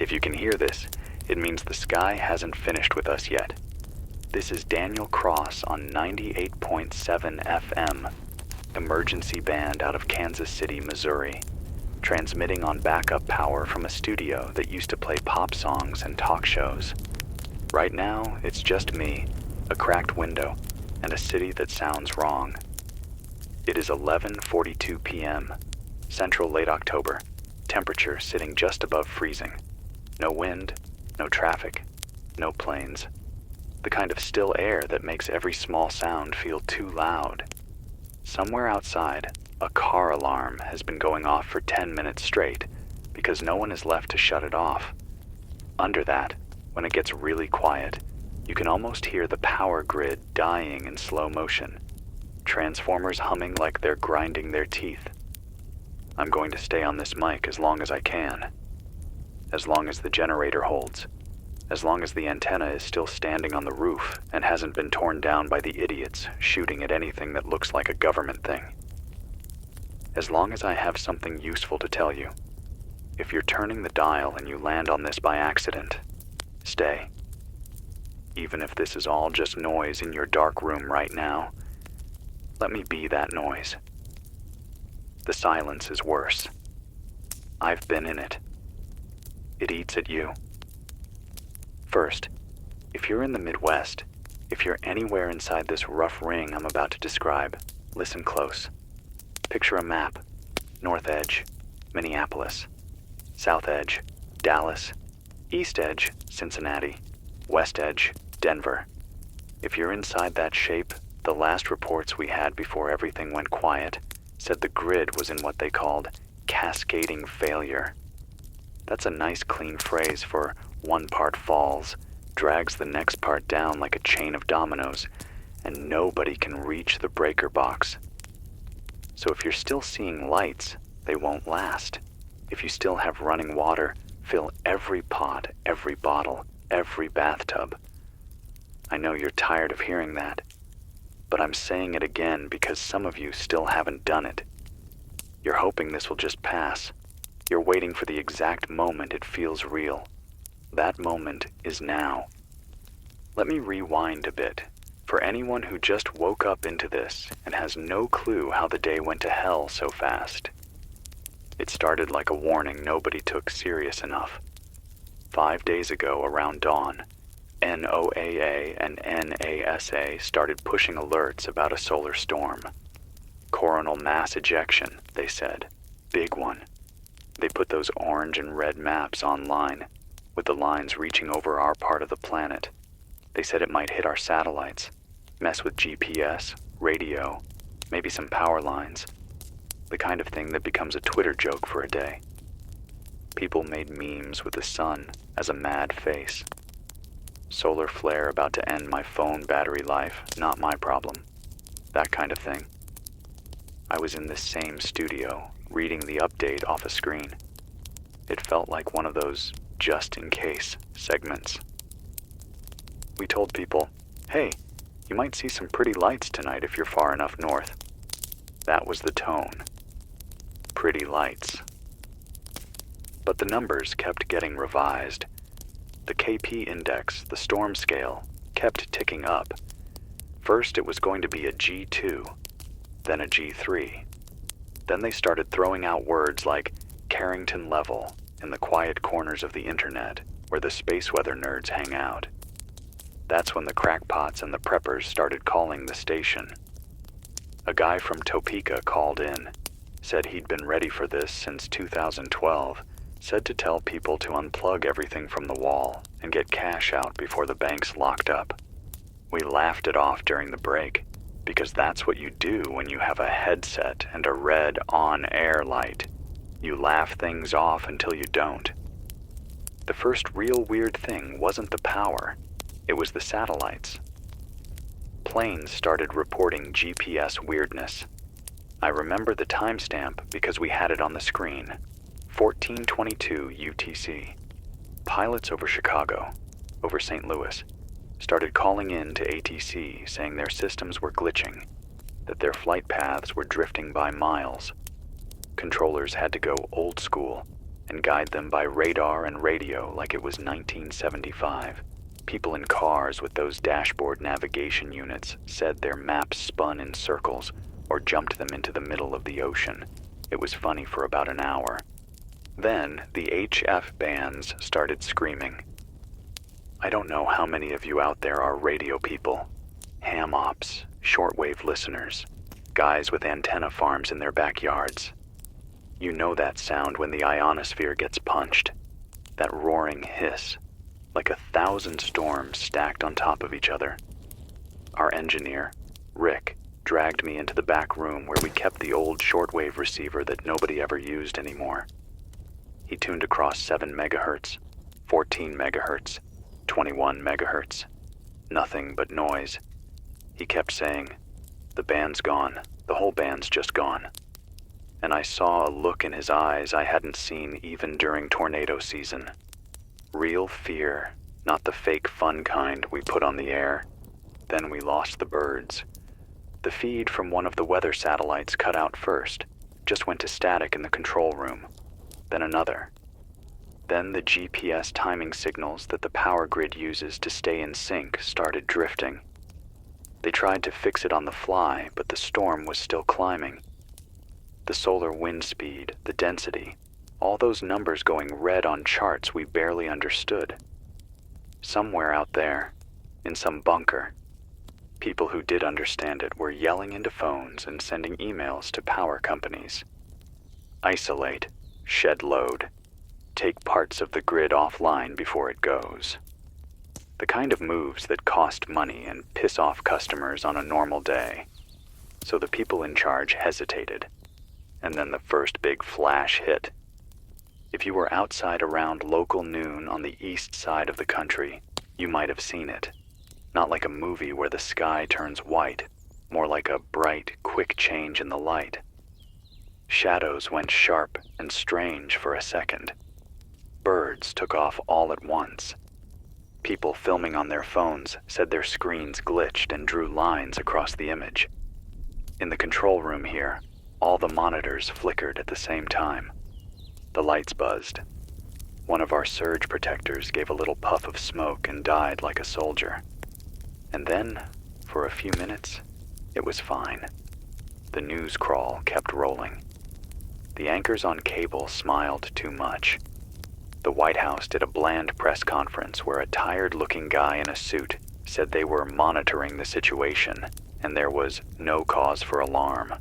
If you can hear this, it means the sky hasn't finished with us yet. This is Daniel Cross on 98.7 FM, emergency band out of Kansas City, Missouri, transmitting on backup power from a studio that used to play pop songs and talk shows. Right now, it's just me, a cracked window, and a city that sounds wrong. It is 11:42 p.m., central late October, temperature sitting just above freezing. No wind, no traffic, no planes. The kind of still air that makes every small sound feel too loud. Somewhere outside, a car alarm has been going off for 10 minutes straight because no one is left to shut it off. Under that, when it gets really quiet, you can almost hear the power grid dying in slow motion, transformers humming like they're grinding their teeth. I'm going to stay on this mic as long as I can. As long as the generator holds. As long as the antenna is still standing on the roof and hasn't been torn down by the idiots shooting at anything that looks like a government thing. As long as I have something useful to tell you. If you're turning the dial and you land on this by accident, stay. Even if this is all just noise in your dark room right now, let me be that noise. The silence is worse. I've been in it. It eats at you. First, if you're in the Midwest, if you're anywhere inside this rough ring I'm about to describe, listen close. Picture a map. North edge, Minneapolis. South edge, Dallas. East edge, Cincinnati. West edge, Denver. If you're inside that shape, the last reports we had before everything went quiet said the grid was in what they called cascading failure. That's a nice clean phrase for one part falls, drags the next part down like a chain of dominoes, and nobody can reach the breaker box. So if you're still seeing lights, they won't last. If you still have running water, fill every pot, every bottle, every bathtub. I know you're tired of hearing that, but I'm saying it again because some of you still haven't done it. You're hoping this will just pass. You're waiting for the exact moment it feels real. That moment is now. Let me rewind a bit. For anyone who just woke up into this and has no clue how the day went to hell so fast. It started like a warning nobody took serious enough. 5 days ago around dawn, NOAA and NASA started pushing alerts about a solar storm. Coronal mass ejection, they said. Big one. They put those orange and red maps online, with the lines reaching over our part of the planet. They said it might hit our satellites, mess with GPS, radio, maybe some power lines. The kind of thing that becomes a Twitter joke for a day. People made memes with the sun as a mad face. Solar flare about to end my phone battery life, not my problem. That kind of thing. I was in this same studio, reading the update off a screen. It felt like one of those just-in-case segments. We told people, hey, you might see some pretty lights tonight if you're far enough north. That was the tone. Pretty lights. But the numbers kept getting revised. The KP index, the storm scale, kept ticking up. First it was going to be a G2, then a G3. Then they started throwing out words like Carrington level in the quiet corners of the internet where the space weather nerds hang out. That's when the crackpots and the preppers started calling the station. A guy from Topeka called in, said he'd been ready for this since 2012, said to tell people to unplug everything from the wall and get cash out before the banks locked up. We laughed it off during the break, because that's what you do when you have a headset and a red on-air light. You laugh things off until you don't. The first real weird thing wasn't the power, it was the satellites. Planes started reporting GPS weirdness. I remember the timestamp because we had it on the screen. 1422 UTC. Pilots over Chicago, over St. Louis, started calling in to ATC saying their systems were glitching, that their flight paths were drifting by miles. Controllers had to go old school and guide them by radar and radio like it was 1975. People in cars with those dashboard navigation units said their maps spun in circles or jumped them into the middle of the ocean. It was funny for about an hour. Then the HF bands started screaming. I don't know how many of you out there are radio people, ham ops, shortwave listeners, guys with antenna farms in their backyards. You know that sound when the ionosphere gets punched, that roaring hiss, like 1,000 storms stacked on top of each other. Our engineer, Rick, dragged me into the back room where we kept the old shortwave receiver that nobody ever used anymore. He tuned across 7 megahertz, 14 megahertz, 21 megahertz. Nothing but noise. He kept saying, "The band's gone. The whole band's just gone." And I saw a look in his eyes I hadn't seen even during tornado season. Real fear, not the fake fun kind we put on the air. Then we lost the birds. The feed from one of the weather satellites cut out first, just went to static in the control room. Then another. Then the GPS timing signals that the power grid uses to stay in sync started drifting. They tried to fix it on the fly, but the storm was still climbing. The solar wind speed, the density, all those numbers going red on charts we barely understood. Somewhere out there, in some bunker, people who did understand it were yelling into phones and sending emails to power companies. Isolate, shed load, take parts of the grid offline before it goes. The kind of moves that cost money and piss off customers on a normal day. So the people in charge hesitated, and then the first big flash hit. If you were outside around local noon on the east side of the country, you might have seen it. Not like a movie where the sky turns white, more like a bright, quick change in the light. Shadows went sharp and strange for a second. Birds took off all at once. People filming on their phones said their screens glitched and drew lines across the image. In the control room here, all the monitors flickered at the same time. The lights buzzed. One of our surge protectors gave a little puff of smoke and died like a soldier. And then, for a few minutes, it was fine. The news crawl kept rolling. The anchors on cable smiled too much. The White House did a bland press conference where a tired-looking guy in a suit said they were monitoring the situation and there was no cause for alarm.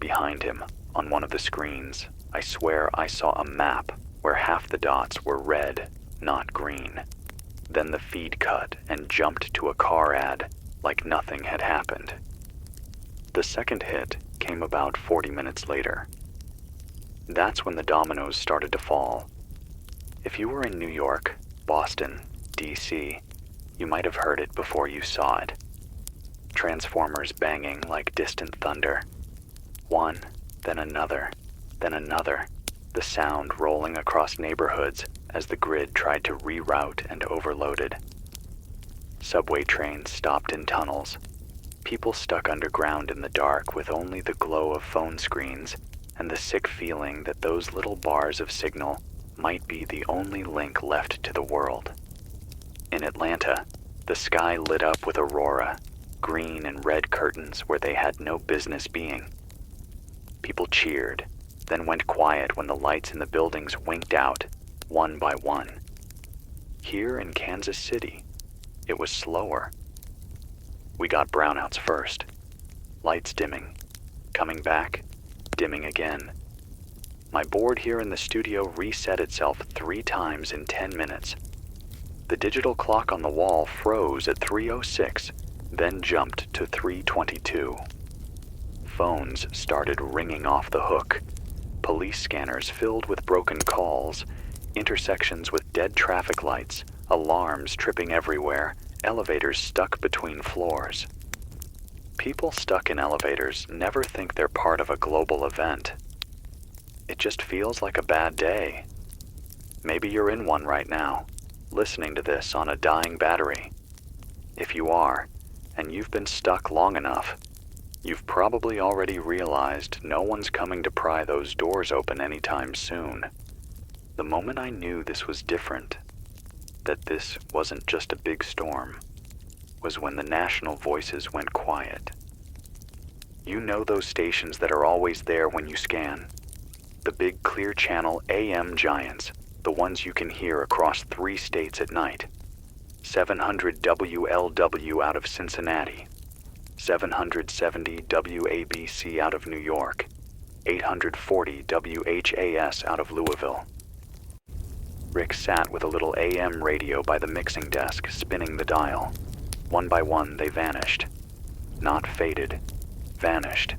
Behind him, on one of the screens, I swear I saw a map where half the dots were red, not green. Then the feed cut and jumped to a car ad like nothing had happened. The second hit came about 40 minutes later. That's when the dominoes started to fall. If you were in New York, Boston, D.C., you might have heard it before you saw it. Transformers banging like distant thunder. One, then another, the sound rolling across neighborhoods as the grid tried to reroute and overloaded. Subway trains stopped in tunnels. People stuck underground in the dark with only the glow of phone screens and the sick feeling that those little bars of signal might be the only link left to the world. In Atlanta, the sky lit up with aurora, green and red curtains where they had no business being. People cheered, then went quiet when the lights in the buildings winked out, one by one. Here in Kansas City, it was slower. We got brownouts first. Lights dimming, coming back, dimming again. My board here in the studio reset itself 3 times in 10 minutes. The digital clock on the wall froze at 3:06, then jumped to 3:22. Phones started ringing off the hook. Police scanners filled with broken calls, intersections with dead traffic lights, alarms tripping everywhere, elevators stuck between floors. People stuck in elevators never think they're part of a global event. It just feels like a bad day. Maybe you're in one right now, listening to this on a dying battery. If you are, and you've been stuck long enough, you've probably already realized no one's coming to pry those doors open anytime soon. The moment I knew this was different, that this wasn't just a big storm, was when the national voices went quiet. You know those stations that are always there when you scan? The big clear channel AM giants, the ones you can hear across 3 states at night. 700 WLW out of Cincinnati, 770 WABC out of New York, 840 WHAS out of Louisville. Rick sat with a little AM radio by the mixing desk, spinning the dial. One by one, they vanished. Not faded, vanished.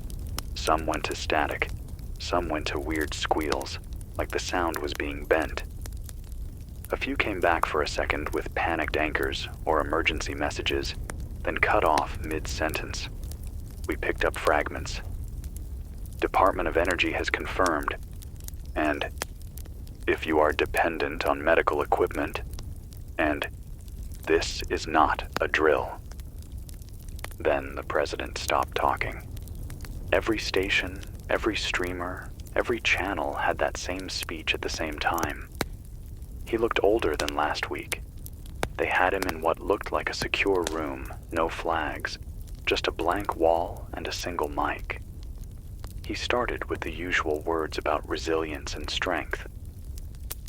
Some went to static. Some went to weird squeals, like the sound was being bent. A few came back for a second with panicked anchors or emergency messages, then cut off mid-sentence. We picked up fragments. Department of Energy has confirmed, and if you are dependent on medical equipment, and this is not a drill. Then the president stopped talking. Every station, every streamer, every channel had that same speech at the same time. He looked older than last week. They had him in what looked like a secure room, no flags, just a blank wall and a single mic. He started with the usual words about resilience and strength.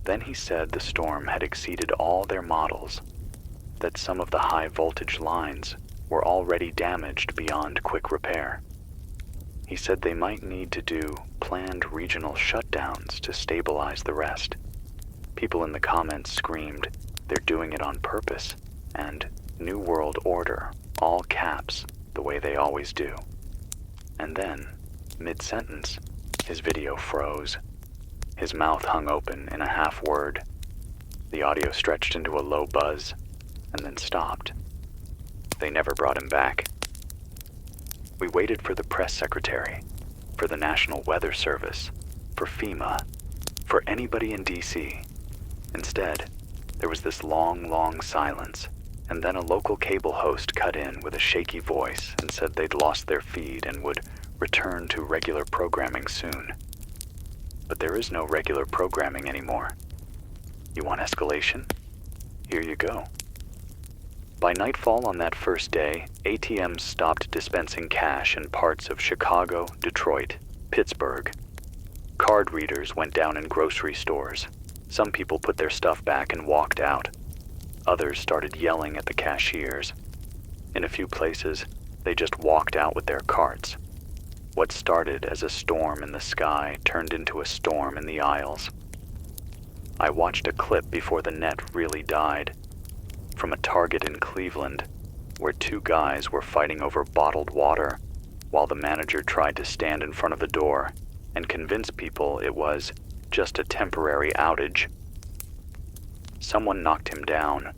Then he said the storm had exceeded all their models, that some of the high voltage lines were already damaged beyond quick repair. He said they might need to do planned regional shutdowns to stabilize the rest. People in the comments screamed, "They're doing it on purpose," and "New World Order," all caps, the way they always do. And then, mid-sentence, his video froze. His mouth hung open in a half-word. The audio stretched into a low buzz, and then stopped. They never brought him back. We waited for the press secretary, for the National Weather Service, for FEMA, for anybody in D.C. Instead, there was this long, long silence, and then a local cable host cut in with a shaky voice and said they'd lost their feed and would return to regular programming soon. But there is no regular programming anymore. You want escalation? Here you go. By nightfall on that first day, ATMs stopped dispensing cash in parts of Chicago, Detroit, Pittsburgh. Card readers went down in grocery stores. Some people put their stuff back and walked out. Others started yelling at the cashiers. In a few places, they just walked out with their carts. What started as a storm in the sky turned into a storm in the aisles. I watched a clip before the net really died, from a Target in Cleveland, where 2 guys were fighting over bottled water while the manager tried to stand in front of the door and convince people it was just a temporary outage. Someone knocked him down.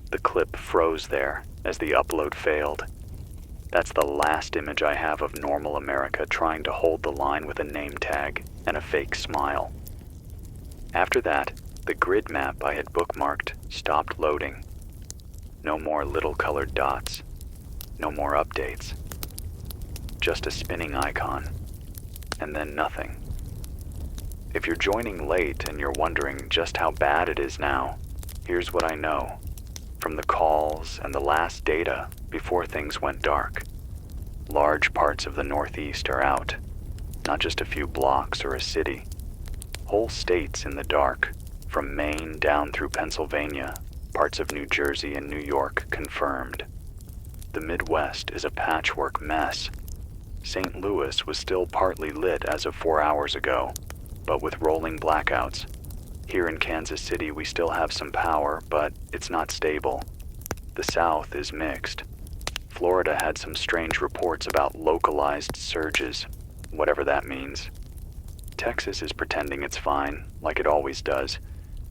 The clip froze there as the upload failed. That's the last image I have of normal America trying to hold the line with a name tag and a fake smile. After that, the grid map I had bookmarked stopped loading. No more little colored dots. No more updates. Just a spinning icon. And then nothing. If you're joining late and you're wondering just how bad it is now, here's what I know from the calls and the last data before things went dark. Large parts of the Northeast are out, not just a few blocks or a city. Whole states in the dark, from Maine down through Pennsylvania, parts of New Jersey and New York confirmed. The Midwest is a patchwork mess. St. Louis was still partly lit as of 4 hours ago, but with rolling blackouts. Here in Kansas City, we still have some power, but it's not stable. The South is mixed. Florida had some strange reports about localized surges, whatever that means. Texas is pretending it's fine, like it always does,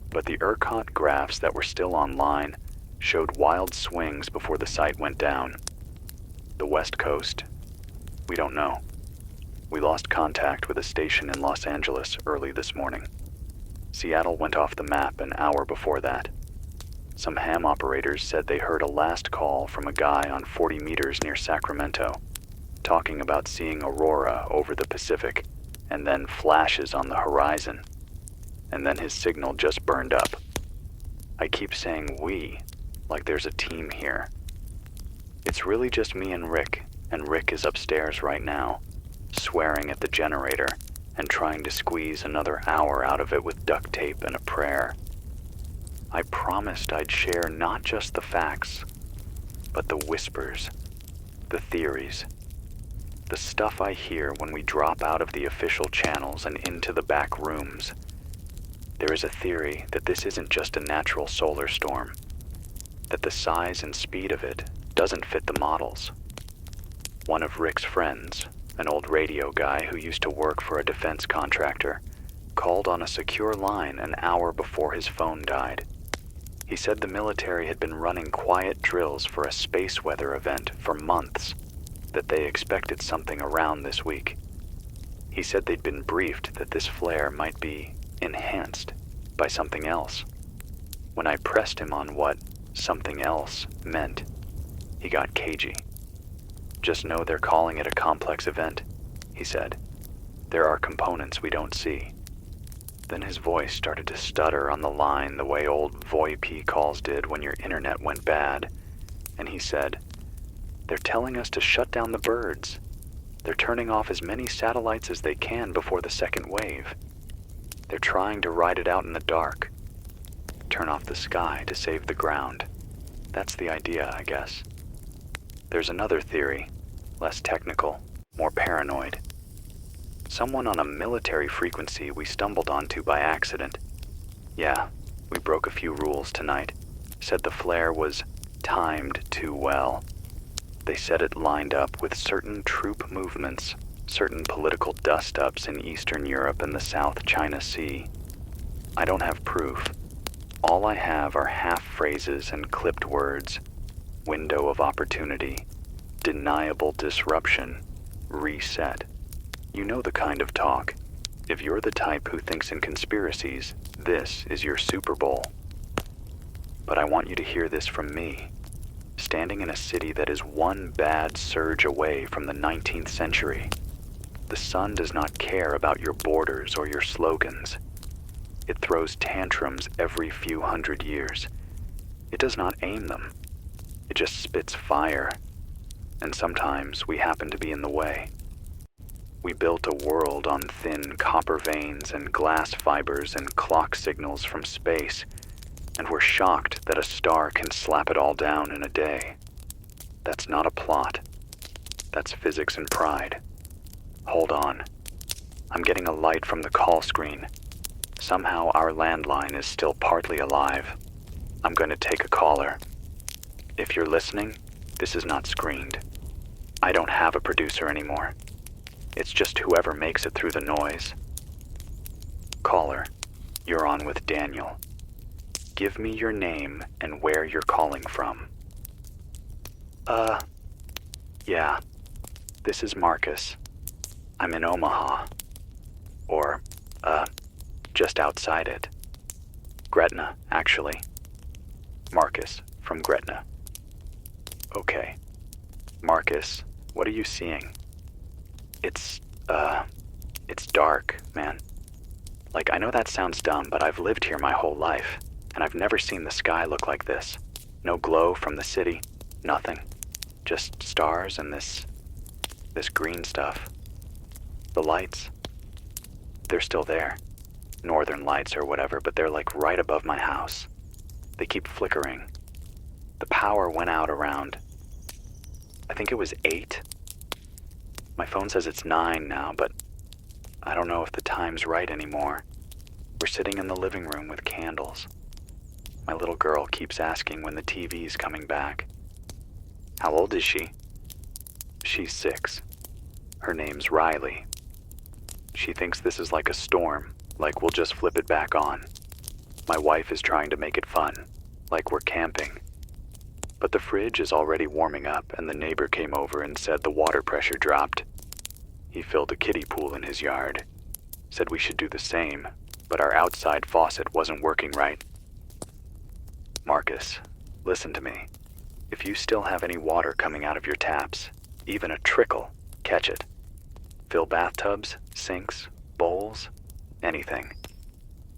but the ERCOT graphs that were still online showed wild swings before the site went down. The West Coast? We don't know. We lost contact with a station in Los Angeles early this morning. Seattle went off the map an hour before that. Some ham operators said they heard a last call from a guy on 40 meters near Sacramento, talking about seeing aurora over the Pacific, and then flashes on the horizon. and then his signal just burned up. I keep saying we, like there's a team here. It's really just me and Rick is upstairs right now, swearing at the generator and trying to squeeze another hour out of it with duct tape and a prayer. I promised I'd share not just the facts, but the whispers, the theories, the stuff I hear when we drop out of the official channels and into the back rooms. There is a theory that this isn't just a natural solar storm, that the size and speed of it doesn't fit the models. One of Rick's friends, an old radio guy who used to work for a defense contractor, called on a secure line an hour before his phone died. He said the military had been running quiet drills for a space weather event for months, that they expected something around this week. He said they'd been briefed that this flare might be enhanced by something else. When I pressed him on what something else meant, he got cagey. Just know they're calling it a complex event, he said. There are components we don't see. Then his voice started to stutter on the line the way old VoIP calls did when your internet went bad, and he said, "They're telling us to shut down the birds. They're turning off as many satellites as they can before the second wave. They're trying to ride it out in the dark. Turn off the sky to save the ground. That's the idea, I guess." There's another theory, less technical, more paranoid. Someone on a military frequency we stumbled onto by accident. Yeah, we broke a few rules tonight. Said the flare was timed too well. They said it lined up with certain troop movements, certain political dust-ups in Eastern Europe and the South China Sea. I don't have proof. All I have are half-phrases and clipped words. Window of opportunity, deniable disruption, reset. You know the kind of talk. If you're the type who thinks in conspiracies, this is your Super Bowl. But I want you to hear this from me, standing in a city that is one bad surge away from the 19th century. The sun does not care about your borders or your slogans. It throws tantrums every few hundred years. It does not aim them. It just spits fire, and sometimes we happen to be in the way. We built a world on thin copper veins and glass fibers and clock signals from space, and we're shocked that a star can slap it all down in a day. That's not a plot. That's physics and pride. Hold on. I'm getting a light from the call screen. Somehow our landline is still partly alive. I'm going to take a caller. If you're listening, this is not screened. I don't have a producer anymore. It's just whoever makes it through the noise. Caller, you're on with Daniel. Give me your name and where you're calling from. Yeah. This is Marcus. I'm in Omaha. Or, just outside it. Gretna, actually. Marcus, from Gretna. Okay. Marcus, what are you seeing? It's dark, man. Like, I know that sounds dumb, but I've lived here my whole life, and I've never seen the sky look like this. No glow from the city, nothing. Just stars and this green stuff. The lights, they're still there. Northern lights or whatever, but they're like right above my house. They keep flickering. The power went out around, I think it was 8. My phone says it's 9 now, but I don't know if the time's right anymore. We're sitting in the living room with candles. My little girl keeps asking when the TV's coming back. How old is she? She's 6. Her name's Riley. She thinks this is like a storm, like we'll just flip it back on. My wife is trying to make it fun, like we're camping. But the fridge is already warming up, and the neighbor came over and said the water pressure dropped. He filled a kiddie pool in his yard. Said we should do the same, but our outside faucet wasn't working right. Marcus, listen to me. If you still have any water coming out of your taps, even a trickle, catch it. Fill bathtubs, sinks, bowls, anything.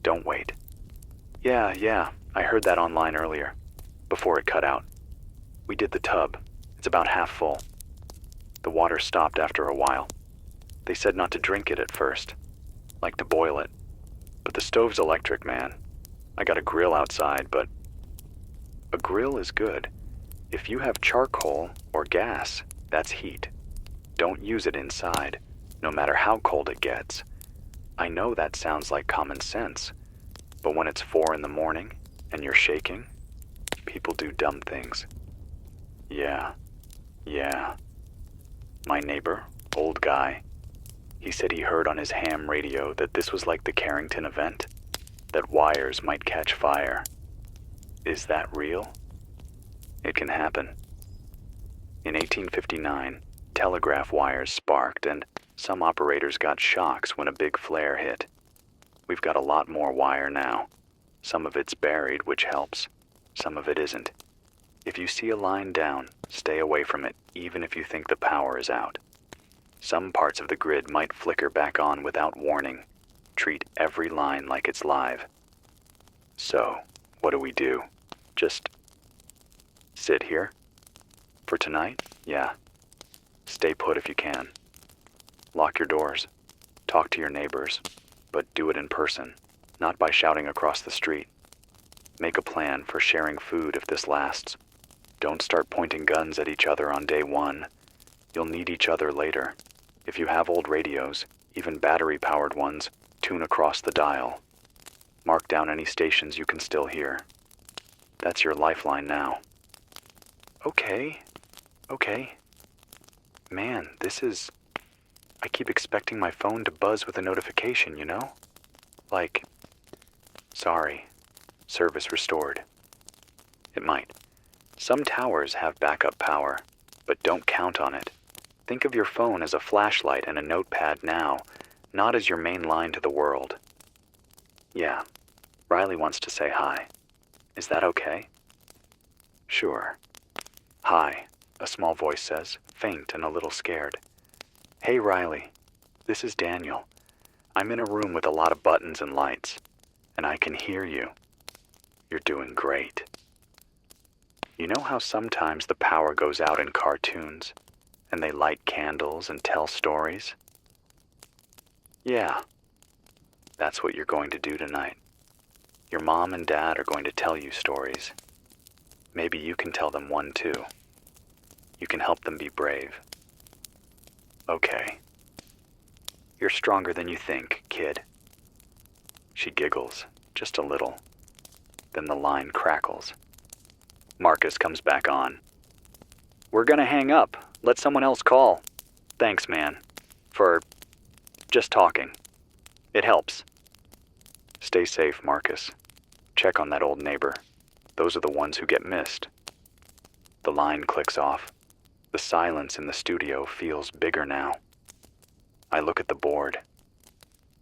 Don't wait. Yeah, I heard that online earlier, before it cut out. We did the tub. It's about half full. The water stopped after a while. They said not to drink it at first, like to boil it. But the stove's electric, man. I got a grill outside, but a grill is good. If you have charcoal or gas, that's heat. Don't use it inside, no matter how cold it gets. I know that sounds like common sense, but when it's 4 in the morning and you're shaking, people do dumb things. Yeah. My neighbor, old guy, he said he heard on his ham radio that this was like the Carrington event, that wires might catch fire. Is that real? It can happen. In 1859, telegraph wires sparked and some operators got shocks when a big flare hit. We've got a lot more wire now. Some of it's buried, which helps. Some of it isn't. If you see a line down, stay away from it, even if you think the power is out. Some parts of the grid might flicker back on without warning. Treat every line like it's live. So, what do? Just sit here? For tonight? Yeah. Stay put if you can. Lock your doors. Talk to your neighbors, but do it in person, not by shouting across the street. Make a plan for sharing food if this lasts. Don't start pointing guns at each other on day 1. You'll need each other later. If you have old radios, even battery-powered ones, tune across the dial. Mark down any stations you can still hear. That's your lifeline now. Okay. Man, I keep expecting my phone to buzz with a notification, you know? Like, sorry, service restored. It might. Some towers have backup power, but don't count on it. Think of your phone as a flashlight and a notepad now, not as your main line to the world. Yeah, Riley wants to say hi. Is that okay? Sure. Hi, a small voice says, faint and a little scared. Hey Riley, this is Daniel. I'm in a room with a lot of buttons and lights, and I can hear you. You're doing great. You know how sometimes the power goes out in cartoons, and they light candles and tell stories? Yeah, that's what you're going to do tonight. Your mom and dad are going to tell you stories. Maybe you can tell them one too. You can help them be brave. Okay. You're stronger than you think, kid. She giggles, just a little. Then the line crackles. Marcus comes back on. We're gonna hang up. Let someone else call. Thanks, man. For just talking. It helps. Stay safe, Marcus. Check on that old neighbor. Those are the ones who get missed. The line clicks off. The silence in the studio feels bigger now. I look at the board.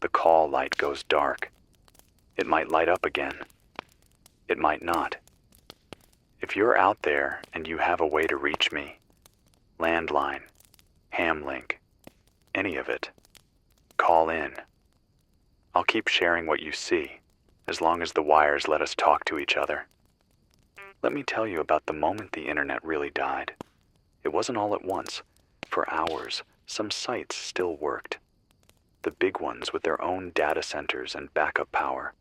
The call light goes dark. It might light up again. It might not. If you're out there and you have a way to reach me, landline, hamlink, any of it, call in. I'll keep sharing what you see, as long as the wires let us talk to each other. Let me tell you about the moment the internet really died. It wasn't all at once. For hours, some sites still worked. The big ones with their own data centers and backup power.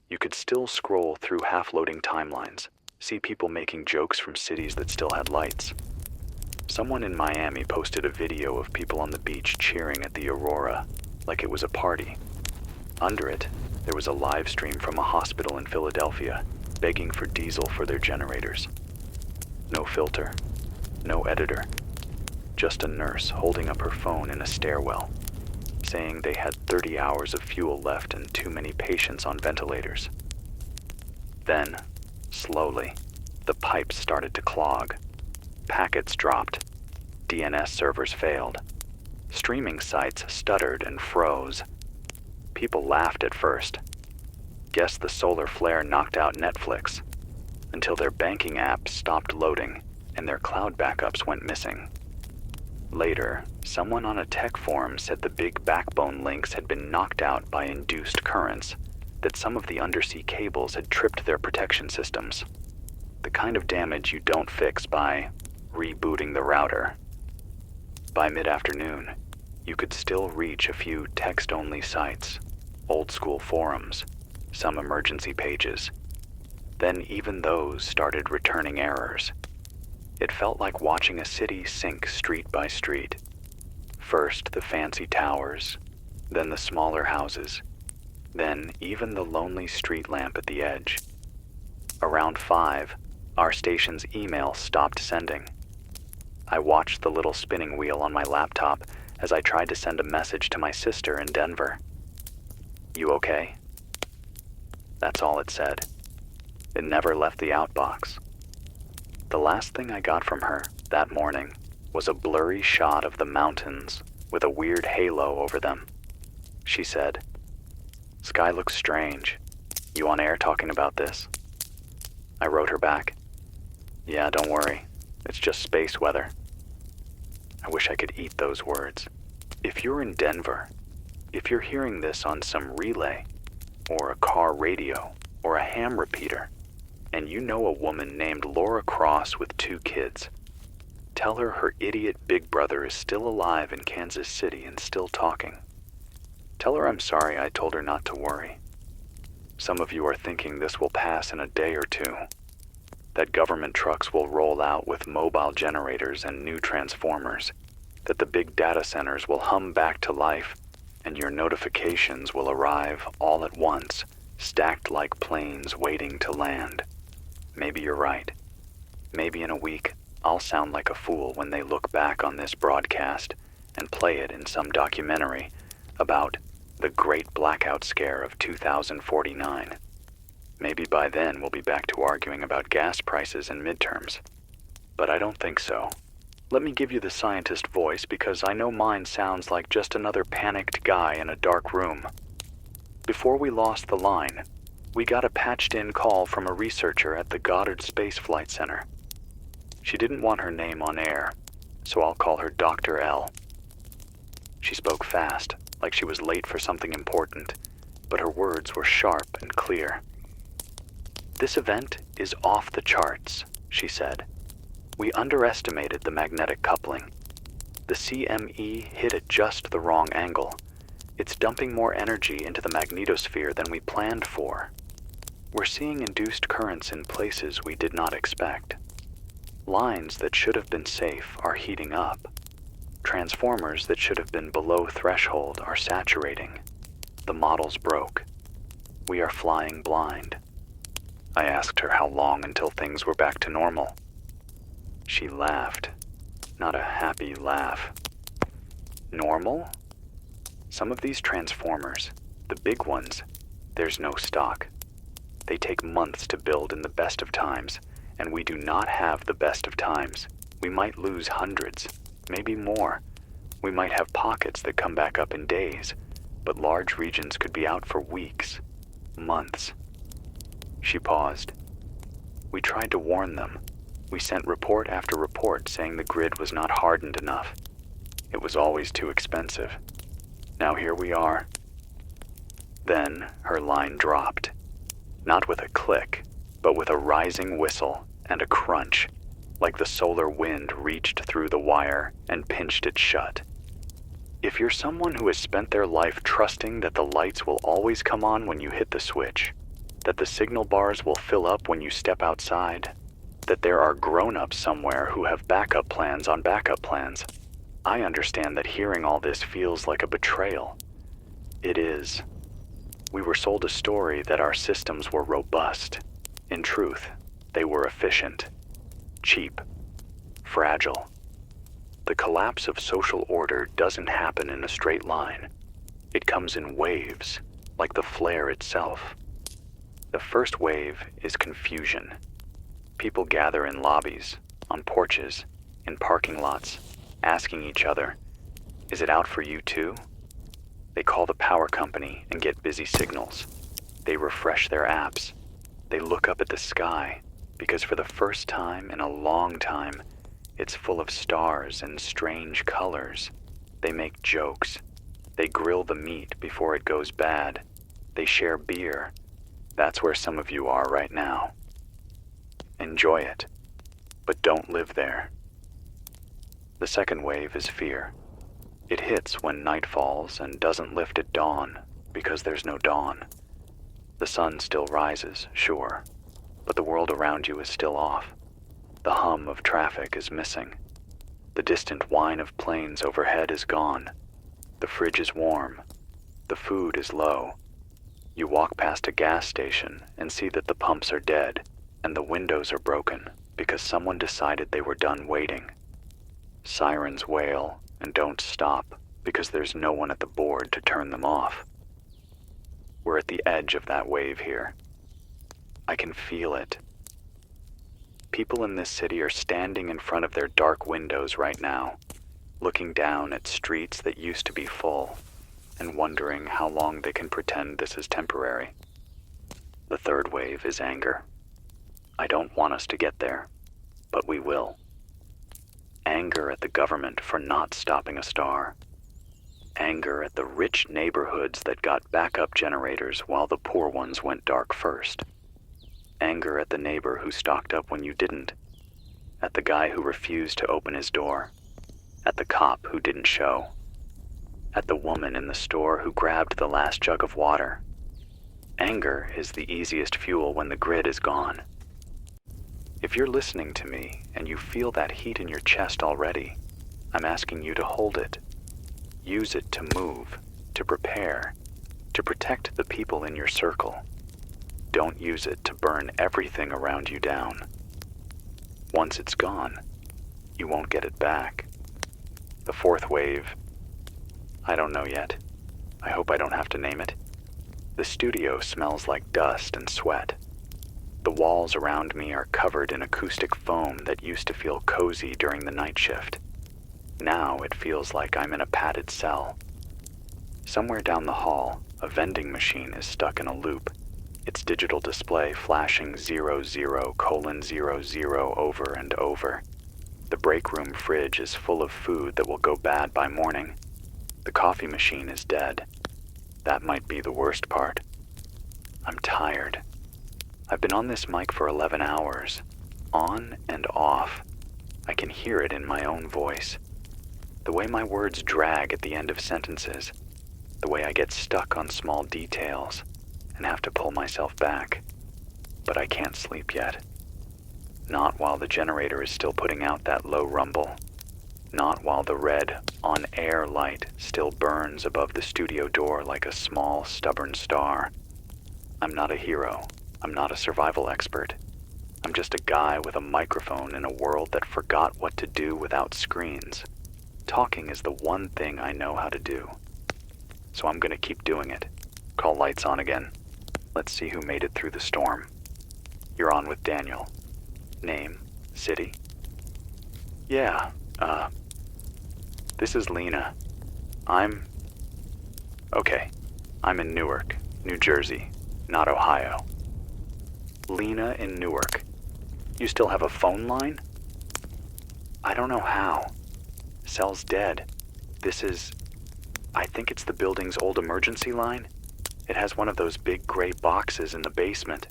You could still scroll through half-loading timelines, see people making jokes from cities that still had lights. Someone in Miami posted a video of people on the beach cheering at the aurora, like it was a party. Under it, there was a live stream from a hospital in Philadelphia, begging for diesel for their generators. No filter, no editor, just a nurse holding up her phone in a stairwell, saying they had 30 hours of fuel left and too many patients on ventilators. Then, slowly, the pipes started to clog. Packets dropped. DNS servers failed. Streaming sites stuttered and froze. People laughed at first. Guessed the solar flare knocked out Netflix, until their banking apps stopped loading and their cloud backups went missing. Later, someone on a tech forum said the big backbone links had been knocked out by induced currents, that some of the undersea cables had tripped their protection systems. The kind of damage you don't fix by rebooting the router. By mid-afternoon, you could still reach a few text-only sites, old-school forums, some emergency pages. Then even those started returning errors. It felt like watching a city sink street by street. First the fancy towers, then the smaller houses, then even the lonely street lamp at the edge. Around 5, our station's email stopped sending. I watched the little spinning wheel on my laptop as I tried to send a message to my sister in Denver. "You okay?" That's all it said. It never left the outbox. The last thing I got from her that morning was a blurry shot of the mountains with a weird halo over them. She said, "Sky looks strange. You on air talking about this?" I wrote her back, "Yeah, don't worry. It's just space weather." I wish I could eat those words. If you're in Denver, if you're hearing this on some relay, or a car radio, or a ham repeater, and you know a woman named Laura Cross with 2 kids, tell her her idiot big brother is still alive in Kansas City and still talking. Tell her I'm sorry I told her not to worry. Some of you are thinking this will pass in a day or 2, that government trucks will roll out with mobile generators and new transformers, that the big data centers will hum back to life, and your notifications will arrive all at once, stacked like planes waiting to land. Maybe you're right. Maybe in a week, I'll sound like a fool when they look back on this broadcast and play it in some documentary about the Great Blackout Scare of 2049. Maybe by then we'll be back to arguing about gas prices and midterms. But I don't think so. Let me give you the scientist voice because I know mine sounds like just another panicked guy in a dark room. Before we lost the line, we got a patched-in call from a researcher at the Goddard Space Flight Center. She didn't want her name on air, so I'll call her Dr. L. She spoke fast, like she was late for something important, but her words were sharp and clear. "This event is off the charts," she said. "We underestimated the magnetic coupling. The CME hit at just the wrong angle. It's dumping more energy into the magnetosphere than we planned for. We're seeing induced currents in places we did not expect. Lines that should have been safe are heating up. Transformers that should have been below threshold are saturating. The models broke. We are flying blind." I asked her how long until things were back to normal. She laughed, not a happy laugh. "Normal? Some of these transformers, the big ones, there's no stock. They take months to build in the best of times, and we do not have the best of times. We might lose hundreds, maybe more. We might have pockets that come back up in days, but large regions could be out for weeks, months." She paused. "We tried to warn them. We sent report after report saying the grid was not hardened enough. It was always too expensive. Now here we are." Then her line dropped. Not with a click, but with a rising whistle and a crunch, like the solar wind reached through the wire and pinched it shut. If you're someone who has spent their life trusting that the lights will always come on when you hit the switch, that the signal bars will fill up when you step outside, that there are grown-ups somewhere who have backup plans on backup plans, I understand that hearing all this feels like a betrayal. It is. We were sold a story that our systems were robust. In truth, they were efficient, cheap, fragile. The collapse of social order doesn't happen in a straight line. It comes in waves, like the flare itself. The first wave is confusion. People gather in lobbies, on porches, in parking lots, asking each other, "Is it out for you too?" They call the power company and get busy signals. They refresh their apps. They look up at the sky, because for the first time in a long time, it's full of stars and strange colors. They make jokes. They grill the meat before it goes bad. They share beer. That's where some of you are right now. Enjoy it, but don't live there. The second wave is fear. It hits when night falls and doesn't lift at dawn because there's no dawn. The sun still rises, sure, but the world around you is still off. The hum of traffic is missing. The distant whine of planes overhead is gone. The fridge is warm. The food is low. You walk past a gas station and see that the pumps are dead and the windows are broken because someone decided they were done waiting. Sirens wail and don't stop because there's no one at the board to turn them off. We're at the edge of that wave here. I can feel it. People in this city are standing in front of their dark windows right now, looking down at streets that used to be full and wondering how long they can pretend this is temporary. The third wave is anger. I don't want us to get there, but we will. Anger at the government for not stopping a star. Anger at the rich neighborhoods that got backup generators while the poor ones went dark first. Anger at the neighbor who stocked up when you didn't. At the guy who refused to open his door. At the cop who didn't show. At the woman in the store who grabbed the last jug of water. Anger is the easiest fuel when the grid is gone. If you're listening to me and you feel that heat in your chest already, I'm asking you to hold it. Use it to move, to prepare, to protect the people in your circle. Don't use it to burn everything around you down. Once it's gone, you won't get it back. The fourth wave, I don't know yet. I hope I don't have to name it. The studio smells like dust and sweat. The walls around me are covered in acoustic foam that used to feel cozy during the night shift. Now it feels like I'm in a padded cell. Somewhere down the hall, a vending machine is stuck in a loop, its digital display flashing 00:00 over and over. The break room fridge is full of food that will go bad by morning. The coffee machine is dead. That might be the worst part. I'm tired. I've been on this mic for 11 hours, on and off. I can hear it in my own voice. The way my words drag at the end of sentences, the way I get stuck on small details and have to pull myself back. But I can't sleep yet. Not while the generator is still putting out that low rumble. Not while the red on-air light still burns above the studio door like a small, stubborn star. I'm not a hero. I'm not a survival expert. I'm just a guy with a microphone in a world that forgot what to do without screens. Talking is the one thing I know how to do. So I'm gonna keep doing it. Call lights on again. Let's see who made it through the storm. You're on with Daniel. Name, city? Yeah, this is Lena. Okay, I'm in Newark, New Jersey, not Ohio. Lena in Newark. You still have a phone line? I don't know how. Cell's dead. I think it's the building's old emergency line. It has one of those big gray boxes in the basement.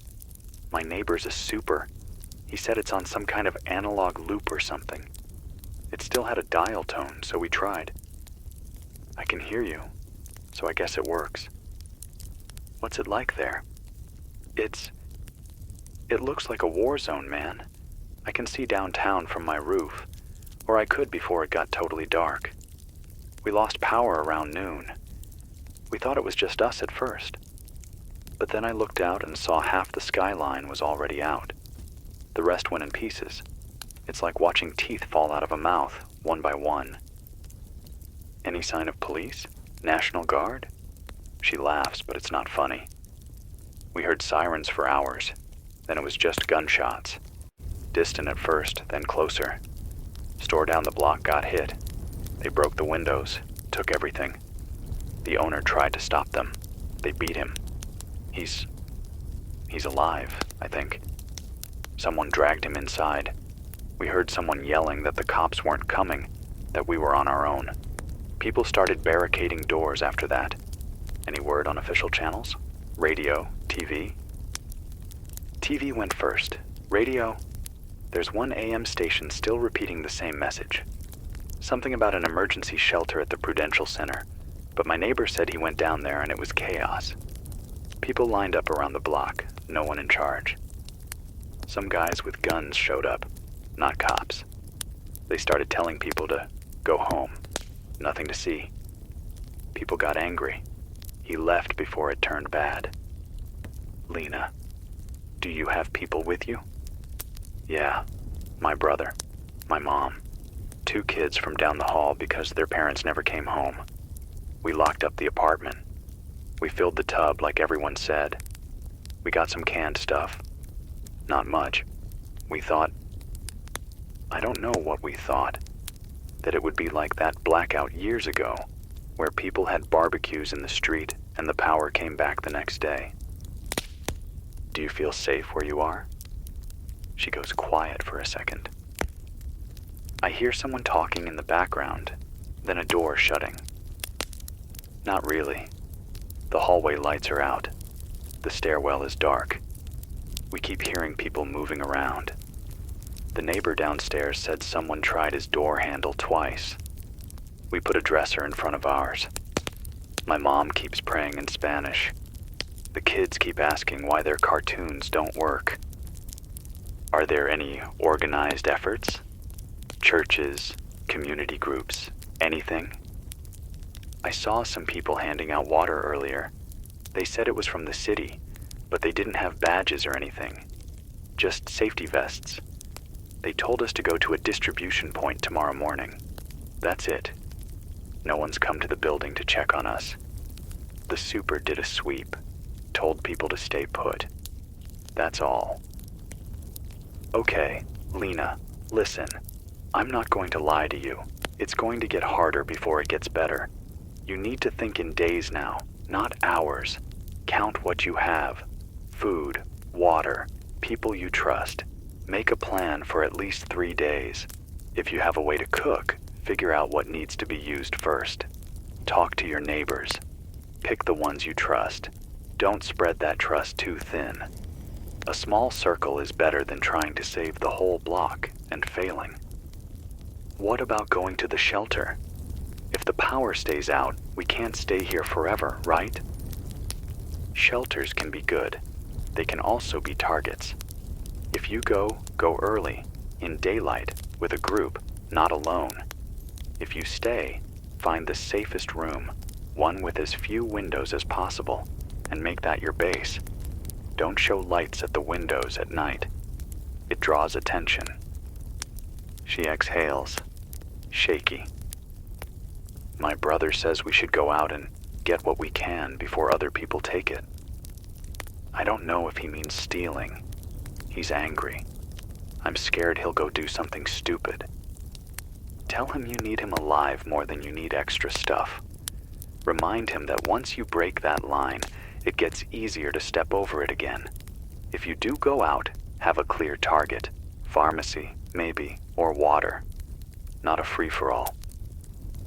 My neighbor's a super. He said it's on some kind of analog loop or something. It still had a dial tone, so we tried. I can hear you, so I guess it works. What's it like there? It looks like a war zone, man. I can see downtown from my roof, or I could before it got totally dark. We lost power around noon. We thought it was just us at first. But then I looked out and saw half the skyline was already out. The rest went in pieces. It's like watching teeth fall out of a mouth, one by one. Any sign of police? National Guard? She laughs, but it's not funny. We heard sirens for hours. Then it was just gunshots. Distant at first, then closer. Store down the block got hit. They broke the windows, took everything. The owner tried to stop them. They beat him. He's alive, I think. Someone dragged him inside. We heard someone yelling that the cops weren't coming, that we were on our own. People started barricading doors after that. Any word on official channels? Radio, TV? TV went first. Radio, there's one AM station still repeating the same message. Something about an emergency shelter at the Prudential Center, but my neighbor said he went down there and it was chaos. People lined up around the block, no one in charge. Some guys with guns showed up, not cops. They started telling people to go home. Nothing to see. People got angry. He left before it turned bad. Lena, do you have people with you? Yeah, my brother, my mom, 2 kids from down the hall because their parents never came home. We locked up the apartment. We filled the tub like everyone said. We got some canned stuff. Not much. We thought... I don't know what we thought. That it would be like that blackout years ago, where people had barbecues in the street and the power came back the next day. Do you feel safe where you are? She goes quiet for a second. I hear someone talking in the background, then a door shutting. Not really. The hallway lights are out. The stairwell is dark. We keep hearing people moving around. The neighbor downstairs said someone tried his door handle twice. We put a dresser in front of ours. My mom keeps praying in Spanish. The kids keep asking why their cartoons don't work. Are there any organized efforts? Churches, community groups, anything? I saw some people handing out water earlier. They said it was from the city, but they didn't have badges or anything. Just safety vests. They told us to go to a distribution point tomorrow morning. That's it. No one's come to the building to check on us. The super did a sweep, told people to stay put. That's all. Okay, Lena, listen. I'm not going to lie to you. It's going to get harder before it gets better. You need to think in days now, not hours. Count what you have. Food, water, people you trust. Make a plan for at least 3 days. If you have a way to cook, figure out what needs to be used first. Talk to your neighbors. Pick the ones you trust. Don't spread that trust too thin. A small circle is better than trying to save the whole block and failing. What about going to the shelter? If the power stays out, we can't stay here forever, right? Shelters can be good. They can also be targets. If you go early, in daylight, with a group, not alone. If you stay, find the safest room, one with as few windows as possible, and make that your base. Don't show lights at the windows at night. It draws attention. She exhales, shaky. My brother says we should go out and get what we can before other people take it. I don't know if he means stealing. He's angry. I'm scared he'll go do something stupid. Tell him you need him alive more than you need extra stuff. Remind him that once you break that line, it gets easier to step over it again. If you do go out, have a clear target. Pharmacy, maybe, or water. Not a free-for-all.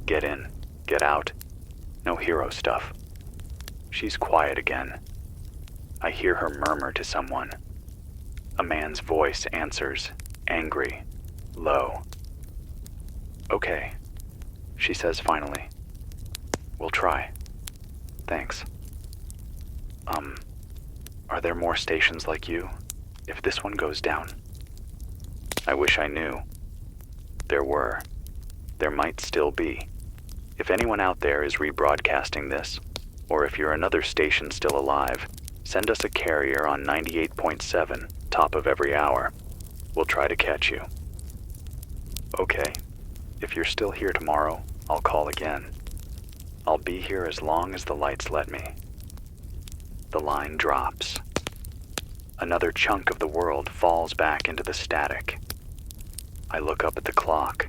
Get in, get out. No hero stuff. She's quiet again. I hear her murmur to someone. A man's voice answers, angry, low. Okay, she says finally. We'll try. Thanks. Are there more stations like you? If this one goes down? I wish I knew. There were. There might still be. If anyone out there is rebroadcasting this, or if you're another station still alive, send us a carrier on 98.7, top of every hour. We'll try to catch you. Okay. If you're still here tomorrow, I'll call again. I'll be here as long as the lights let me. The line drops. Another chunk of the world falls back into the static. I look up at the clock.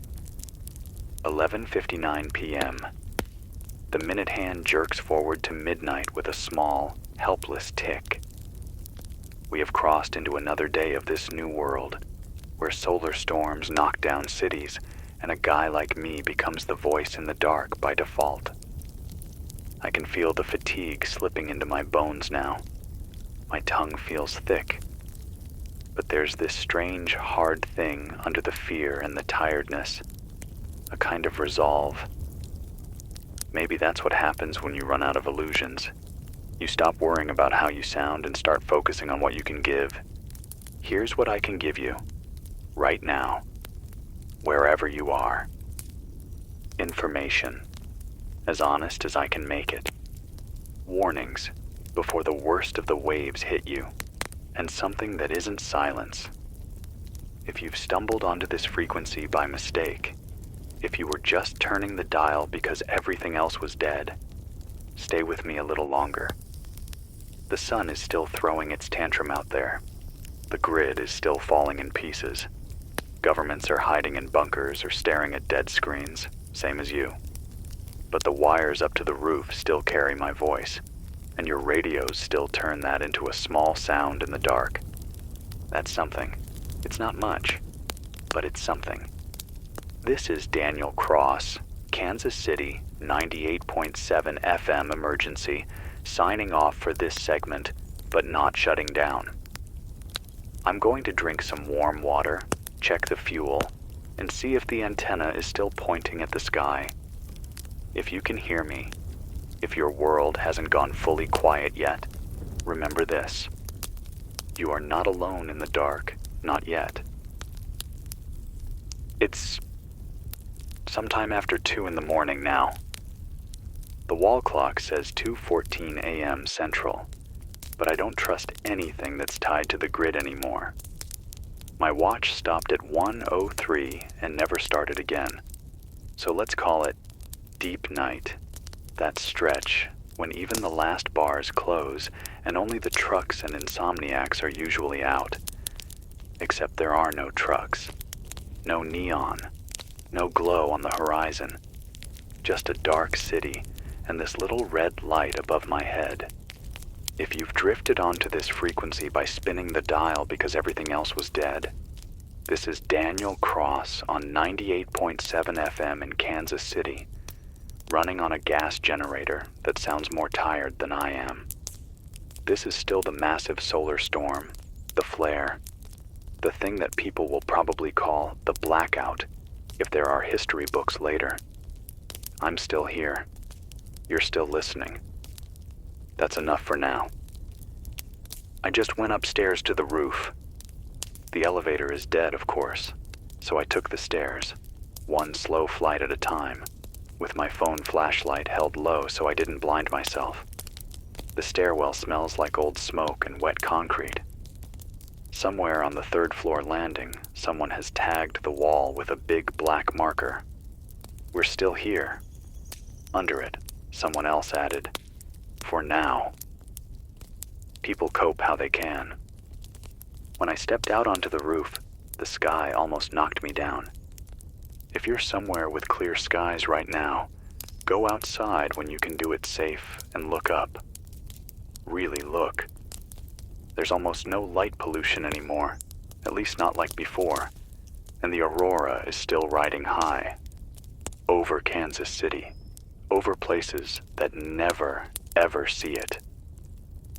11:59 p.m. The minute hand jerks forward to midnight with a small, helpless tick. We have crossed into another day of this new world, where solar storms knock down cities, and a guy like me becomes the voice in the dark by default. I can feel the fatigue slipping into my bones now. My tongue feels thick. But there's this strange, hard thing under the fear and the tiredness. A kind of resolve. Maybe that's what happens when you run out of illusions. You stop worrying about how you sound and start focusing on what you can give. Here's what I can give you, right now, wherever you are. Information, as honest as I can make it. Warnings, before the worst of the waves hit you, and something that isn't silence. If you've stumbled onto this frequency by mistake, if you were just turning the dial because everything else was dead, stay with me a little longer. The sun is still throwing its tantrum out there. The grid is still falling in pieces. Governments are hiding in bunkers or staring at dead screens, same as you. But the wires up to the roof still carry my voice, and your radios still turn that into a small sound in the dark. That's something. It's not much, but it's something. This is Daniel Cross, Kansas City, 98.7 FM emergency, signing off for this segment, but not shutting down. I'm going to drink some warm water, check the fuel, and see if the antenna is still pointing at the sky. If you can hear me, if your world hasn't gone fully quiet yet, remember this. You are not alone in the dark, not yet. It's sometime after 2 in the morning now. The wall clock says 2:14 a.m. Central, but I don't trust anything that's tied to the grid anymore. My watch stopped at 1:03 and never started again. So let's call it deep night, that stretch when even the last bars close and only the trucks and insomniacs are usually out. Except there are no trucks, no neon, no glow on the horizon, just a dark city and this little red light above my head. If you've drifted onto this frequency by spinning the dial because everything else was dead, this is Daniel Cross on 98.7 FM in Kansas City, running on a gas generator that sounds more tired than I am. This is still the massive solar storm, the flare, the thing that people will probably call the blackout if there are history books later. I'm still here. You're still listening. That's enough for now. I just went upstairs to the roof. The elevator is dead, of course, so I took the stairs, one slow flight at a time, with my phone flashlight held low so I didn't blind myself. The stairwell smells like old smoke and wet concrete. Somewhere on the third-floor landing, someone has tagged the wall with a big black marker. We're still here. Under it, someone else added, "For now." People cope how they can. When I stepped out onto the roof, the sky almost knocked me down. If you're somewhere with clear skies right now, go outside when you can do it safe and look up. Really look. There's almost no light pollution anymore, at least not like before, and the aurora is still riding high. Over Kansas City, over places that never, ever see it.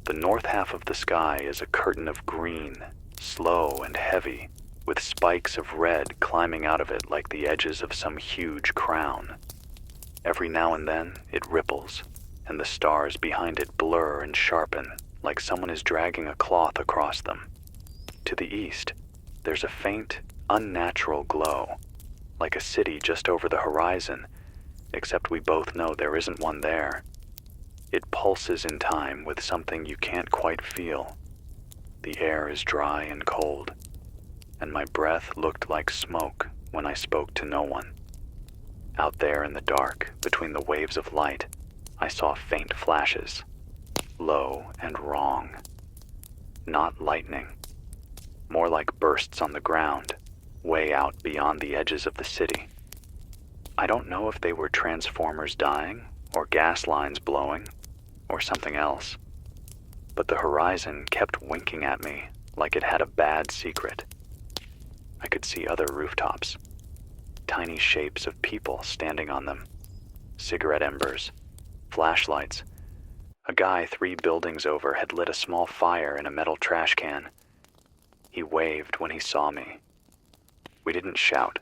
The north half of the sky is a curtain of green, slow and heavy, with spikes of red climbing out of it like the edges of some huge crown. Every now and then, it ripples, and the stars behind it blur and sharpen, like someone is dragging a cloth across them. To the east, there's a faint, unnatural glow, like a city just over the horizon, except we both know there isn't one there. It pulses in time with something you can't quite feel. The air is dry and cold, and my breath looked like smoke when I spoke to no one. Out there in the dark, between the waves of light, I saw faint flashes, low and wrong. Not lightning, more like bursts on the ground, way out beyond the edges of the city. I don't know if they were transformers dying, or gas lines blowing, or something else, but the horizon kept winking at me like it had a bad secret. I could see other rooftops, tiny shapes of people standing on them, cigarette embers, Flashlights. A guy 3 buildings over had lit a small fire in a metal trash can. He waved when he saw me. We didn't shout.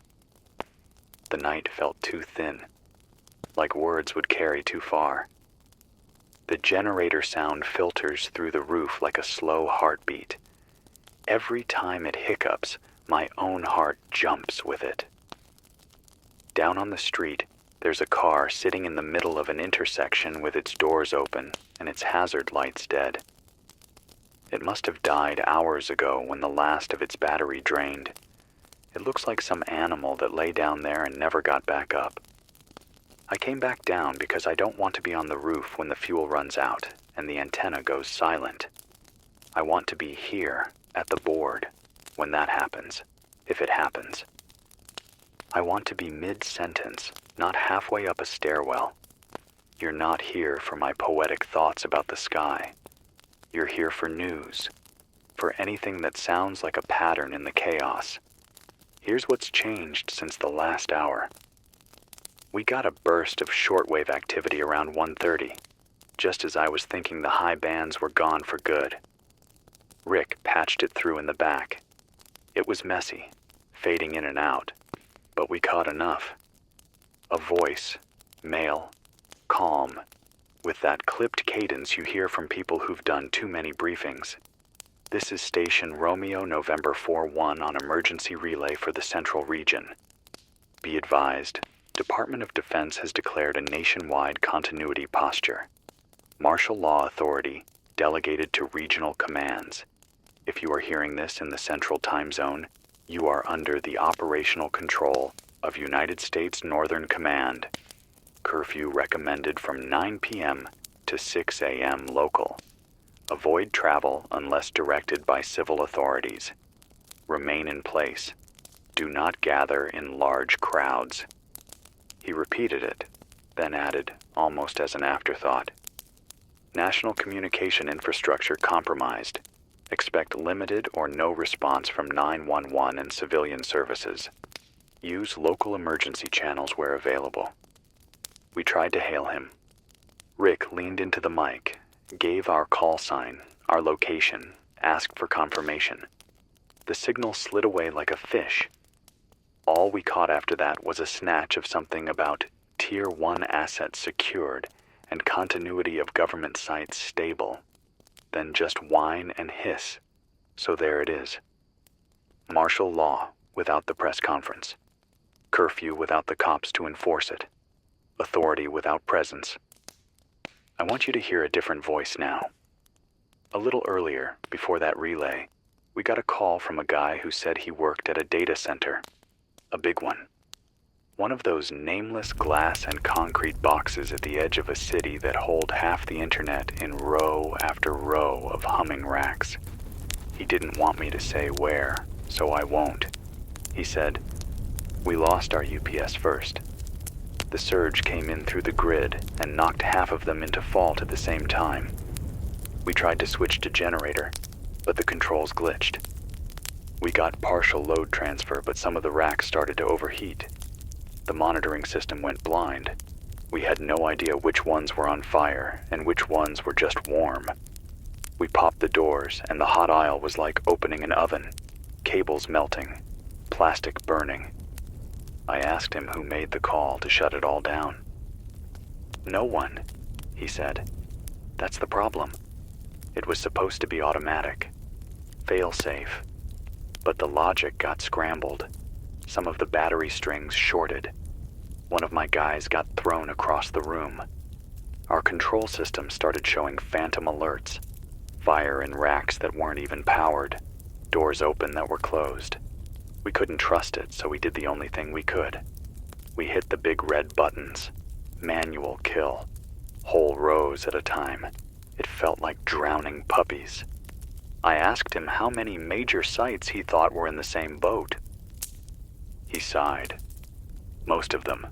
The night felt too thin, like words would carry too far. The generator sound filters through the roof like a slow heartbeat. Every time it hiccups, my own heart jumps with it. Down on the street, there's a car sitting in the middle of an intersection with its doors open and its hazard lights dead. It must have died hours ago when the last of its battery drained. It looks like some animal that lay down there and never got back up. I came back down because I don't want to be on the roof when the fuel runs out and the antenna goes silent. I want to be here at the board when that happens, if it happens. I want to be mid-sentence, not halfway up a stairwell. You're not here for my poetic thoughts about the sky. You're here for news, for anything that sounds like a pattern in the chaos. Here's what's changed since the last hour. We got a burst of shortwave activity around 1:30, just as I was thinking the high bands were gone for good. Rick patched it through in the back. It was messy, fading in and out, but we caught enough. A voice, male, calm, with that clipped cadence you hear from people who've done too many briefings. This is station Romeo November 41 on emergency relay for the Central Region. Be advised, Department of Defense has declared a nationwide continuity posture. Martial law authority delegated to regional commands. If you are hearing this in the Central Time Zone, you are under the operational control of United States Northern Command. Curfew recommended from 9 p.m. to 6 a.m. local. Avoid travel unless directed by civil authorities. Remain in place. Do not gather in large crowds. He repeated it, then added, almost as an afterthought, national communication infrastructure compromised. Expect limited or no response from 911 and civilian services. Use local emergency channels where available. We tried to hail him. Rick leaned into the mic, gave our call sign, our location, asked for confirmation. The signal slid away like a fish. All we caught after that was a snatch of something about Tier 1 assets secured and continuity of government sites stable. Then just whine and hiss. So there it is. Martial law without the press conference. Curfew without the cops to enforce it. Authority without presence. I want you to hear a different voice now. A little earlier, before that relay, we got a call from a guy who said he worked at a data center. A big one. One of those nameless glass and concrete boxes at the edge of a city that hold half the internet in row after row of humming racks. He didn't want me to say where, so I won't. He said, "We lost our UPS first. The surge came in through the grid and knocked half of them into fault at the same time. We tried to switch to generator, but the controls glitched. We got partial load transfer, but some of the racks started to overheat. The monitoring system went blind. We had no idea which ones were on fire and which ones were just warm. We popped the doors, and the hot aisle was like opening an oven. Cables melting, plastic burning. I asked him who made the call to shut it all down. No one, he said. That's the problem. It was supposed to be automatic. Fail-safe. But the logic got scrambled. Some of the battery strings shorted. One of my guys got thrown across the room. Our control system started showing phantom alerts. Fire in racks that weren't even powered. Doors open that were closed. We couldn't trust it, so we did the only thing we could. We hit the big red buttons. Manual kill. Whole rows at a time. It felt like drowning puppies. I asked him how many major sites he thought were in the same boat. He sighed. Most of them.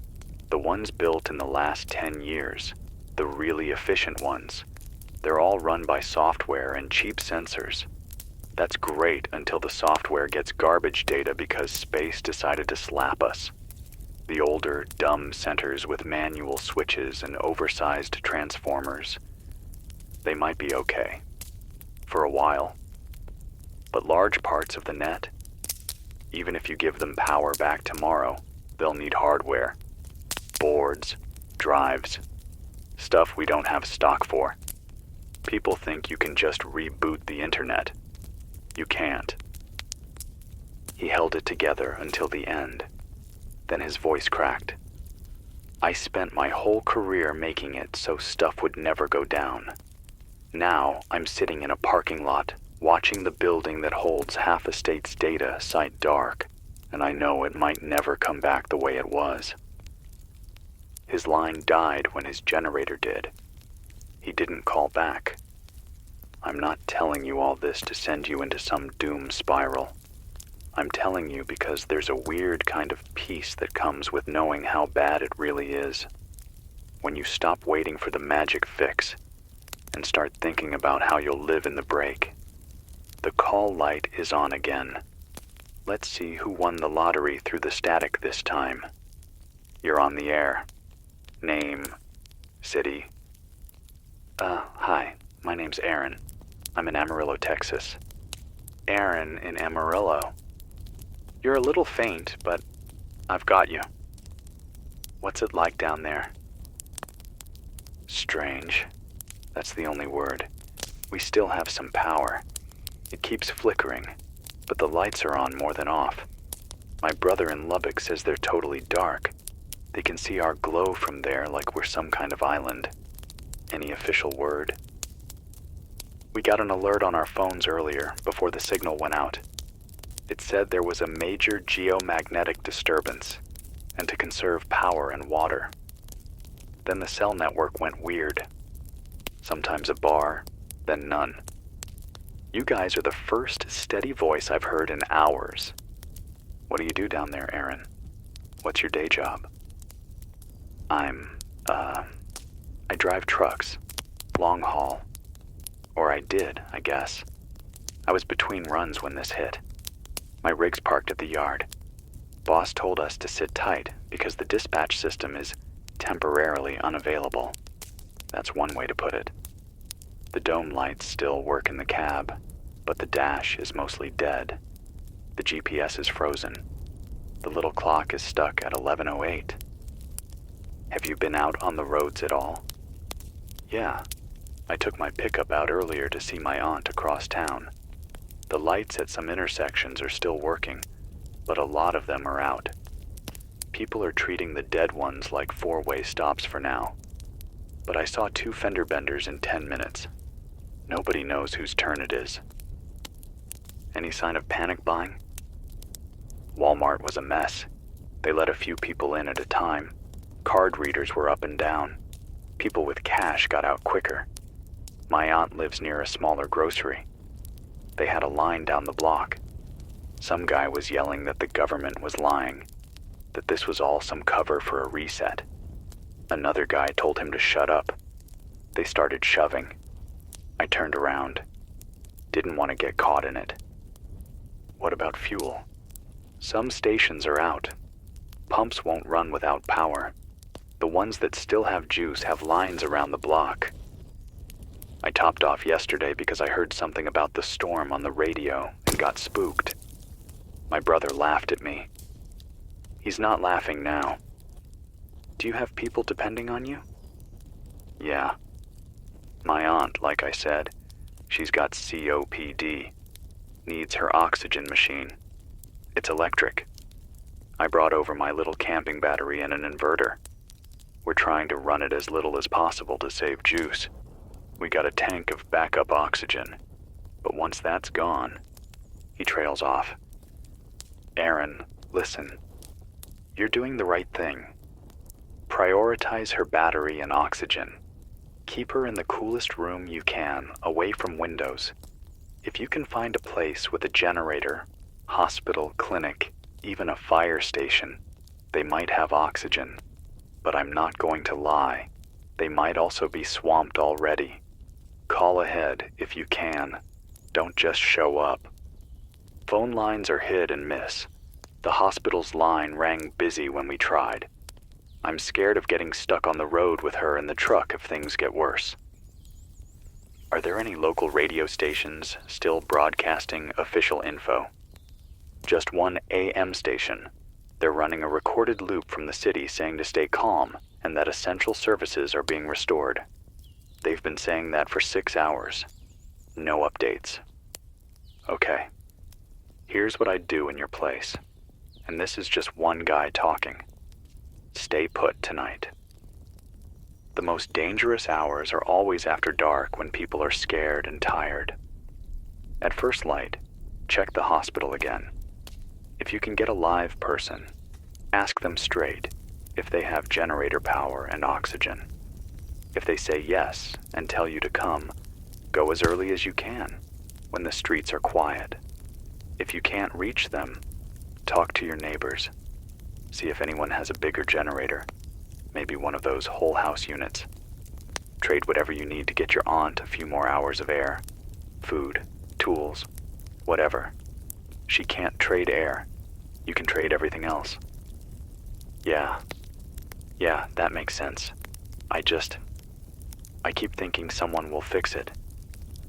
The ones built in the last 10 years. The really efficient ones. They're all run by software and cheap sensors. That's great until the software gets garbage data because space decided to slap us. The older, dumb centers with manual switches and oversized transformers. They might be okay. For a while. But large parts of the net, even if you give them power back tomorrow, they'll need hardware. Boards, drives, stuff we don't have stock for. People think you can just reboot the internet. You can't. He held it together until the end. Then his voice cracked. I spent my whole career making it so stuff would never go down. Now I'm sitting in a parking lot, watching the building that holds half a state's data sight dark, and I know it might never come back the way it was. His line died when his generator did. He didn't call back. I'm not telling you all this to send you into some doom spiral. I'm telling you because there's a weird kind of peace that comes with knowing how bad it really is. When you stop waiting for the magic fix and start thinking about how you'll live in the break. The call light is on again. Let's see who won the lottery through the static this time. You're on the air. Name, city. Hi, my name's Aaron. I'm in Amarillo, Texas. Aaron in Amarillo. You're a little faint, but I've got you. What's it like down there? Strange. That's the only word. We still have some power. It keeps flickering, but the lights are on more than off. My brother in Lubbock says they're totally dark. They can see our glow from there like we're some kind of island. Any official word? We got an alert on our phones earlier, before the signal went out. It said there was a major geomagnetic disturbance, and to conserve power and water. Then the cell network went weird. Sometimes a bar, then none. You guys are the first steady voice I've heard in hours. What do you do down there, Aaron? What's your day job? I drive trucks. Long haul. Or I did, I guess. I was between runs when this hit. My rig's parked at the yard. Boss told us to sit tight because the dispatch system is temporarily unavailable. That's one way to put it. The dome lights still work in the cab, but the dash is mostly dead. The GPS is frozen. The little clock is stuck at 11:08. Have you been out on the roads at all? Yeah. I took my pickup out earlier to see my aunt across town. The lights at some intersections are still working, but a lot of them are out. People are treating the dead ones like four-way stops for now. But I saw 2 fender benders in 10 minutes. Nobody knows whose turn it is. Any sign of panic buying? Walmart was a mess. They let a few people in at a time. Card readers were up and down. People with cash got out quicker. My aunt lives near a smaller grocery. They had a line down the block. Some guy was yelling that the government was lying, that this was all some cover for a reset. Another guy told him to shut up. They started shoving. I turned around. Didn't want to get caught in it. What about fuel? Some stations are out. Pumps won't run without power. The ones that still have juice have lines around the block. I topped off yesterday because I heard something about the storm on the radio and got spooked. My brother laughed at me. He's not laughing now. Do you have people depending on you? Yeah. My aunt, like I said, she's got COPD. Needs her oxygen machine. It's electric. I brought over my little camping battery and an inverter. We're trying to run it as little as possible to save juice. We got a tank of backup oxygen. But once that's gone, he trails off. Aaron, listen. You're doing the right thing. Prioritize her battery and oxygen. Keep her in the coolest room you can, away from windows. If you can find a place with a generator, hospital, clinic, even a fire station, they might have oxygen. But I'm not going to lie. They might also be swamped already. Call ahead if you can. Don't just show up. Phone lines are hit and miss. The hospital's line rang busy when we tried. I'm scared of getting stuck on the road with her in the truck if things get worse. Are there any local radio stations still broadcasting official info? Just one AM station. They're running a recorded loop from the city saying to stay calm and that essential services are being restored. They've been saying that for 6 hours. No updates. Okay. Here's what I'd do in your place. And this is just one guy talking. Stay put tonight. The most dangerous hours are always after dark when people are scared and tired. At first light, check the hospital again. If you can get a live person, ask them straight if they have generator power and oxygen. If they say yes and tell you to come, go as early as you can, when the streets are quiet. If you can't reach them, talk to your neighbors. See if anyone has a bigger generator, maybe one of those whole house units. Trade whatever you need to get your aunt a few more hours of air. Food, tools, whatever. She can't trade air. You can trade everything else. Yeah, that makes sense. I keep thinking someone will fix it.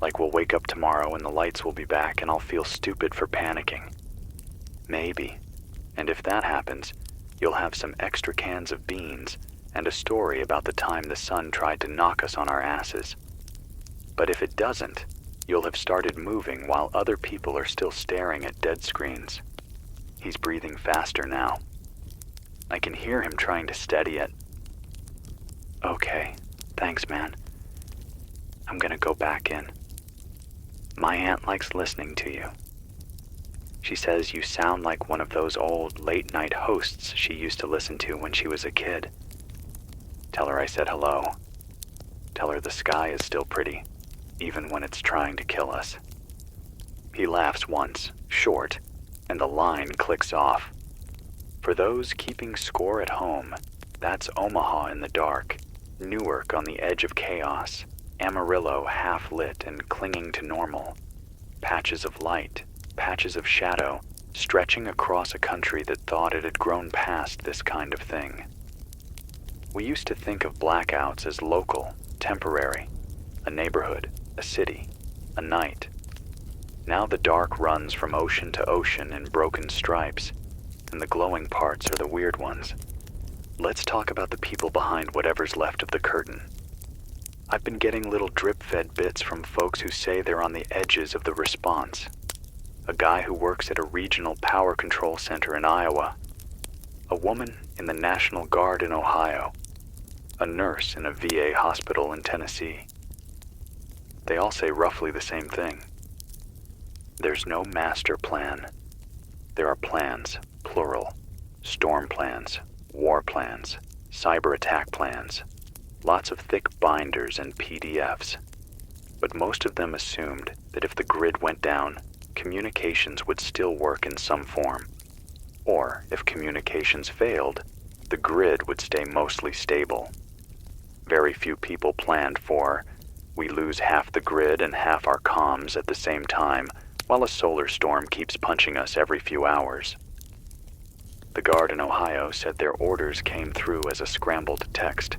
Like we'll wake up tomorrow and the lights will be back and I'll feel stupid for panicking. Maybe. And if that happens, you'll have some extra cans of beans and a story about the time the sun tried to knock us on our asses. But if it doesn't, you'll have started moving while other people are still staring at dead screens. He's breathing faster now. I can hear him trying to steady it. Okay, thanks, man. I'm gonna go back in. My aunt likes listening to you. She says you sound like one of those old late-night hosts she used to listen to when she was a kid. Tell her I said hello. Tell her the sky is still pretty, even when it's trying to kill us. He laughs once, short, and the line clicks off. For those keeping score at home, that's Omaha in the dark, Newark on the edge of chaos, Amarillo half-lit and clinging to normal, patches of light, patches of shadow, stretching across a country that thought it had grown past this kind of thing. We used to think of blackouts as local, temporary, a neighborhood, a city, a night. Now the dark runs from ocean to ocean in broken stripes, and the glowing parts are the weird ones. Let's talk about the people behind whatever's left of the curtain. I've been getting little drip-fed bits from folks who say they're on the edges of the response. A guy who works at a regional power control center in Iowa. A woman in the National Guard in Ohio. A nurse in a VA hospital in Tennessee. They all say roughly the same thing. There's no master plan. There are plans, plural. Storm plans, war plans, cyber attack plans. Lots of thick binders and PDFs. But most of them assumed that if the grid went down, communications would still work in some form. Or, if communications failed, the grid would stay mostly stable. Very few people planned for, we lose half the grid and half our comms at the same time, while a solar storm keeps punching us every few hours. The Guard in Ohio said their orders came through as a scrambled text.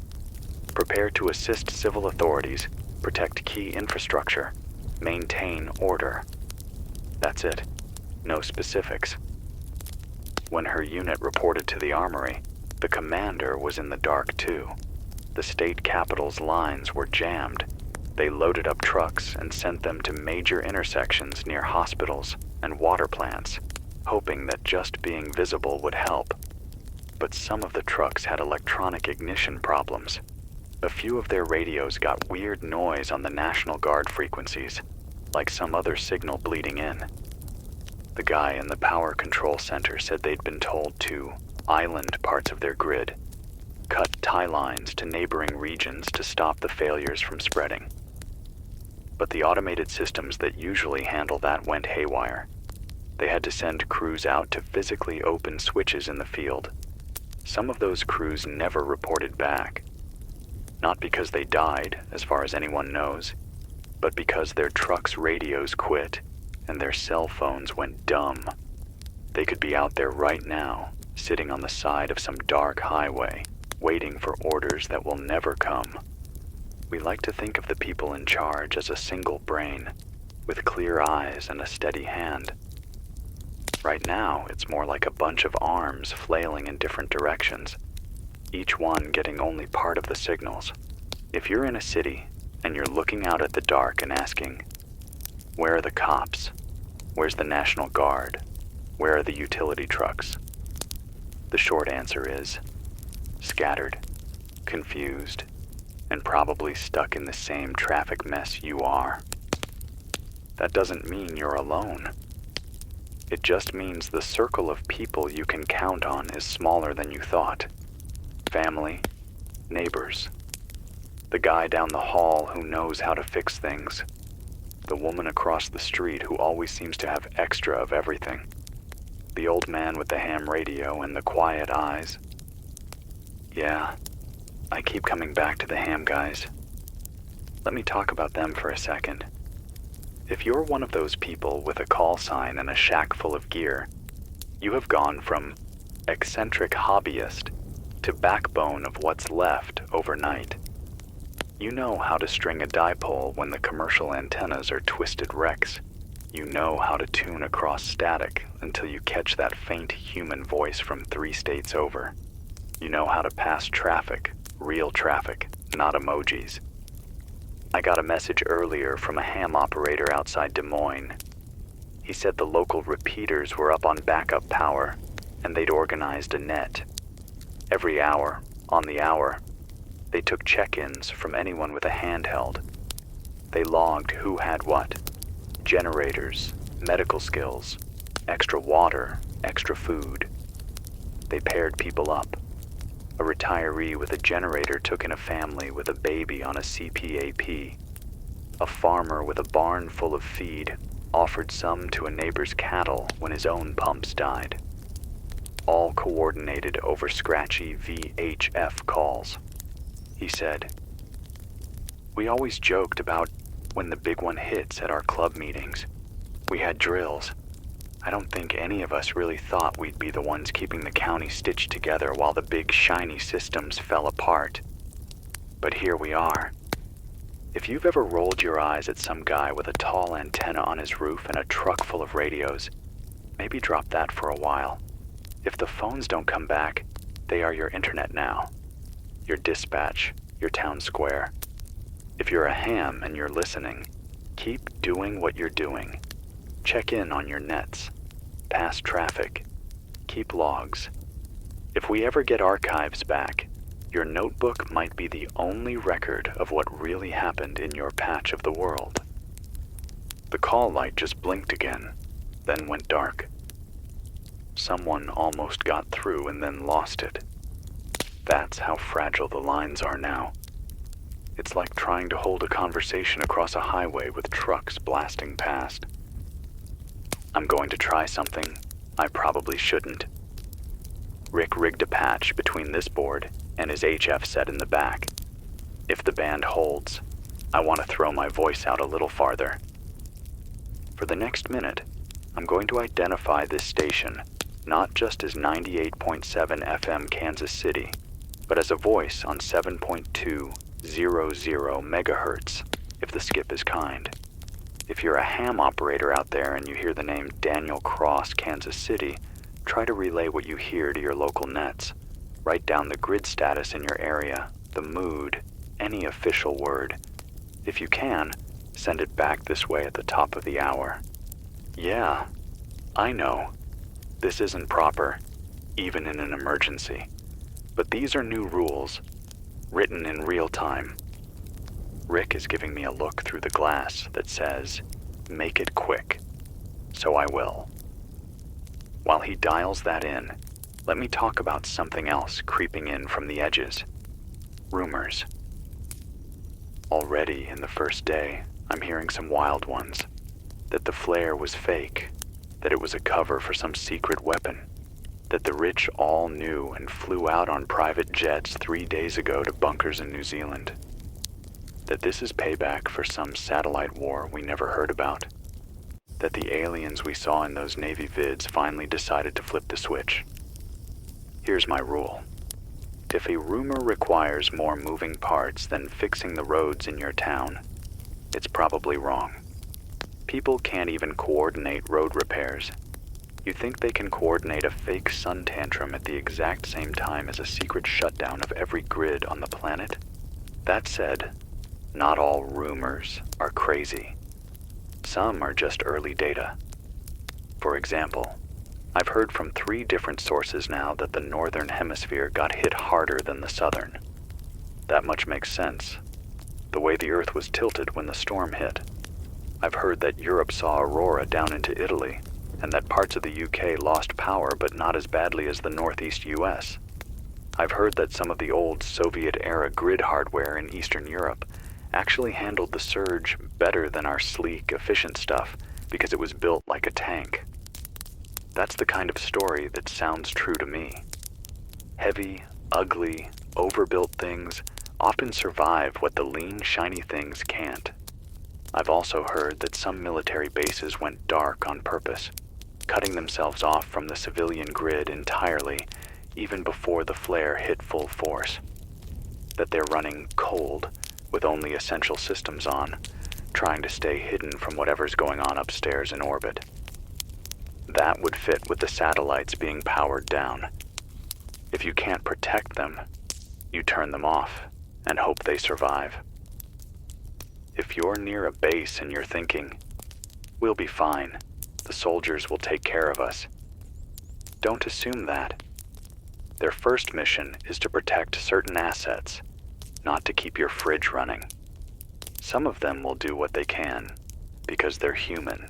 Prepare to assist civil authorities, protect key infrastructure, maintain order. That's it. No specifics. When her unit reported to the armory, the commander was in the dark too. The state capital's lines were jammed. They loaded up trucks and sent them to major intersections near hospitals and water plants, hoping that just being visible would help. But some of the trucks had electronic ignition problems. A few of their radios got weird noise on the National Guard frequencies, like some other signal bleeding in. The guy in the power control center said they'd been told to island parts of their grid, cut tie lines to neighboring regions to stop the failures from spreading. But the automated systems that usually handle that went haywire. They had to send crews out to physically open switches in the field. Some of those crews never reported back. Not because they died, as far as anyone knows, but because their trucks' radios quit and their cell phones went dumb. They could be out there right now, sitting on the side of some dark highway, waiting for orders that will never come. We like to think of the people in charge as a single brain, with clear eyes and a steady hand. Right now, it's more like a bunch of arms flailing in different directions, each one getting only part of the signals. If you're in a city and you're looking out at the dark and asking, where are the cops? Where's the National Guard? Where are the utility trucks? The short answer is scattered, confused, and probably stuck in the same traffic mess you are. That doesn't mean you're alone. It just means the circle of people you can count on is smaller than you thought. Family, neighbors, the guy down the hall who knows how to fix things, the woman across the street who always seems to have extra of everything, the old man with the ham radio and the quiet eyes. Yeah, I keep coming back to the ham guys. Let me talk about them for a second. If you're one of those people with a call sign and a shack full of gear, you have gone from eccentric hobbyist to backbone of what's left overnight. You know how to string a dipole when the commercial antennas are twisted wrecks. You know how to tune across static until you catch that faint human voice from 3 states over. You know how to pass traffic, real traffic, not emojis. I got a message earlier from a ham operator outside Des Moines. He said the local repeaters were up on backup power, and they'd organized a net. Every hour, on the hour, they took check-ins from anyone with a handheld. They logged who had what: generators, medical skills, extra water, extra food. They paired people up. A retiree with a generator took in a family with a baby on a CPAP. A farmer with a barn full of feed offered some to a neighbor's cattle when his own pumps died. All coordinated over scratchy VHF calls. He said, "We always joked about when the big one hits at our club meetings. We had drills. I don't think any of us really thought we'd be the ones keeping the county stitched together while the big shiny systems fell apart. But here we are. If you've ever rolled your eyes at some guy with a tall antenna on his roof and a truck full of radios, maybe drop that for a while. If the phones don't come back, they are your internet now. Your dispatch, your town square. If you're a ham and you're listening, keep doing what you're doing. Check in on your nets, pass traffic, keep logs. If we ever get archives back, your notebook might be the only record of what really happened in your patch of the world." The call light just blinked again, then went dark. Someone almost got through and then lost it. That's how fragile the lines are now. It's like trying to hold a conversation across a highway with trucks blasting past. I'm going to try something I probably shouldn't. Rick rigged a patch between this board and his HF set in the back. If the band holds, I want to throw my voice out a little farther. For the next minute, I'm going to identify this station not just as 98.7 FM Kansas City, but as a voice on 7.200 megahertz, if the skip is kind. If you're a ham operator out there and you hear the name Daniel Cross, Kansas City, try to relay what you hear to your local nets. Write down the grid status in your area, the mood, any official word. If you can, send it back this way at the top of the hour. Yeah, I know. This isn't proper, even in an emergency. But these are new rules, written in real time. Rick is giving me a look through the glass that says, "Make it quick." So I will. While he dials that in, let me talk about something else creeping in from the edges. Rumors. Already in the first day, I'm hearing some wild ones. That the flare was fake. That it was a cover for some secret weapon. That the rich all knew and flew out on private jets 3 days ago to bunkers in New Zealand. That this is payback for some satellite war we never heard about. that the aliens we saw in those Navy vids finally decided to flip the switch. Here's my rule. If a rumor requires more moving parts than fixing the roads in your town, it's probably wrong. People can't even coordinate road repairs. You think they can coordinate a fake sun tantrum at the exact same time as a secret shutdown of every grid on the planet? That said, not all rumors are crazy. Some are just early data. For example, I've heard from 3 different sources now that the northern hemisphere got hit harder than the southern. That much makes sense, the way the Earth was tilted when the storm hit. I've heard that Europe saw aurora down into Italy, and that parts of the UK lost power but not as badly as the northeast US. I've heard that some of the old Soviet-era grid hardware in Eastern Europe actually handled the surge better than our sleek, efficient stuff because it was built like a tank. That's the kind of story that sounds true to me. Heavy, ugly, overbuilt things often survive what the lean, shiny things can't. I've also heard that some military bases went dark on purpose, cutting themselves off from the civilian grid entirely even before the flare hit full force. That they're running cold with only essential systems on, trying to stay hidden from whatever's going on upstairs in orbit. That would fit with the satellites being powered down. If you can't protect them, you turn them off and hope they survive. If you're near a base and you're thinking, we'll be fine, the soldiers will take care of us, don't assume that. Their first mission is to protect certain assets, not to keep your fridge running. Some of them will do what they can, because they're human,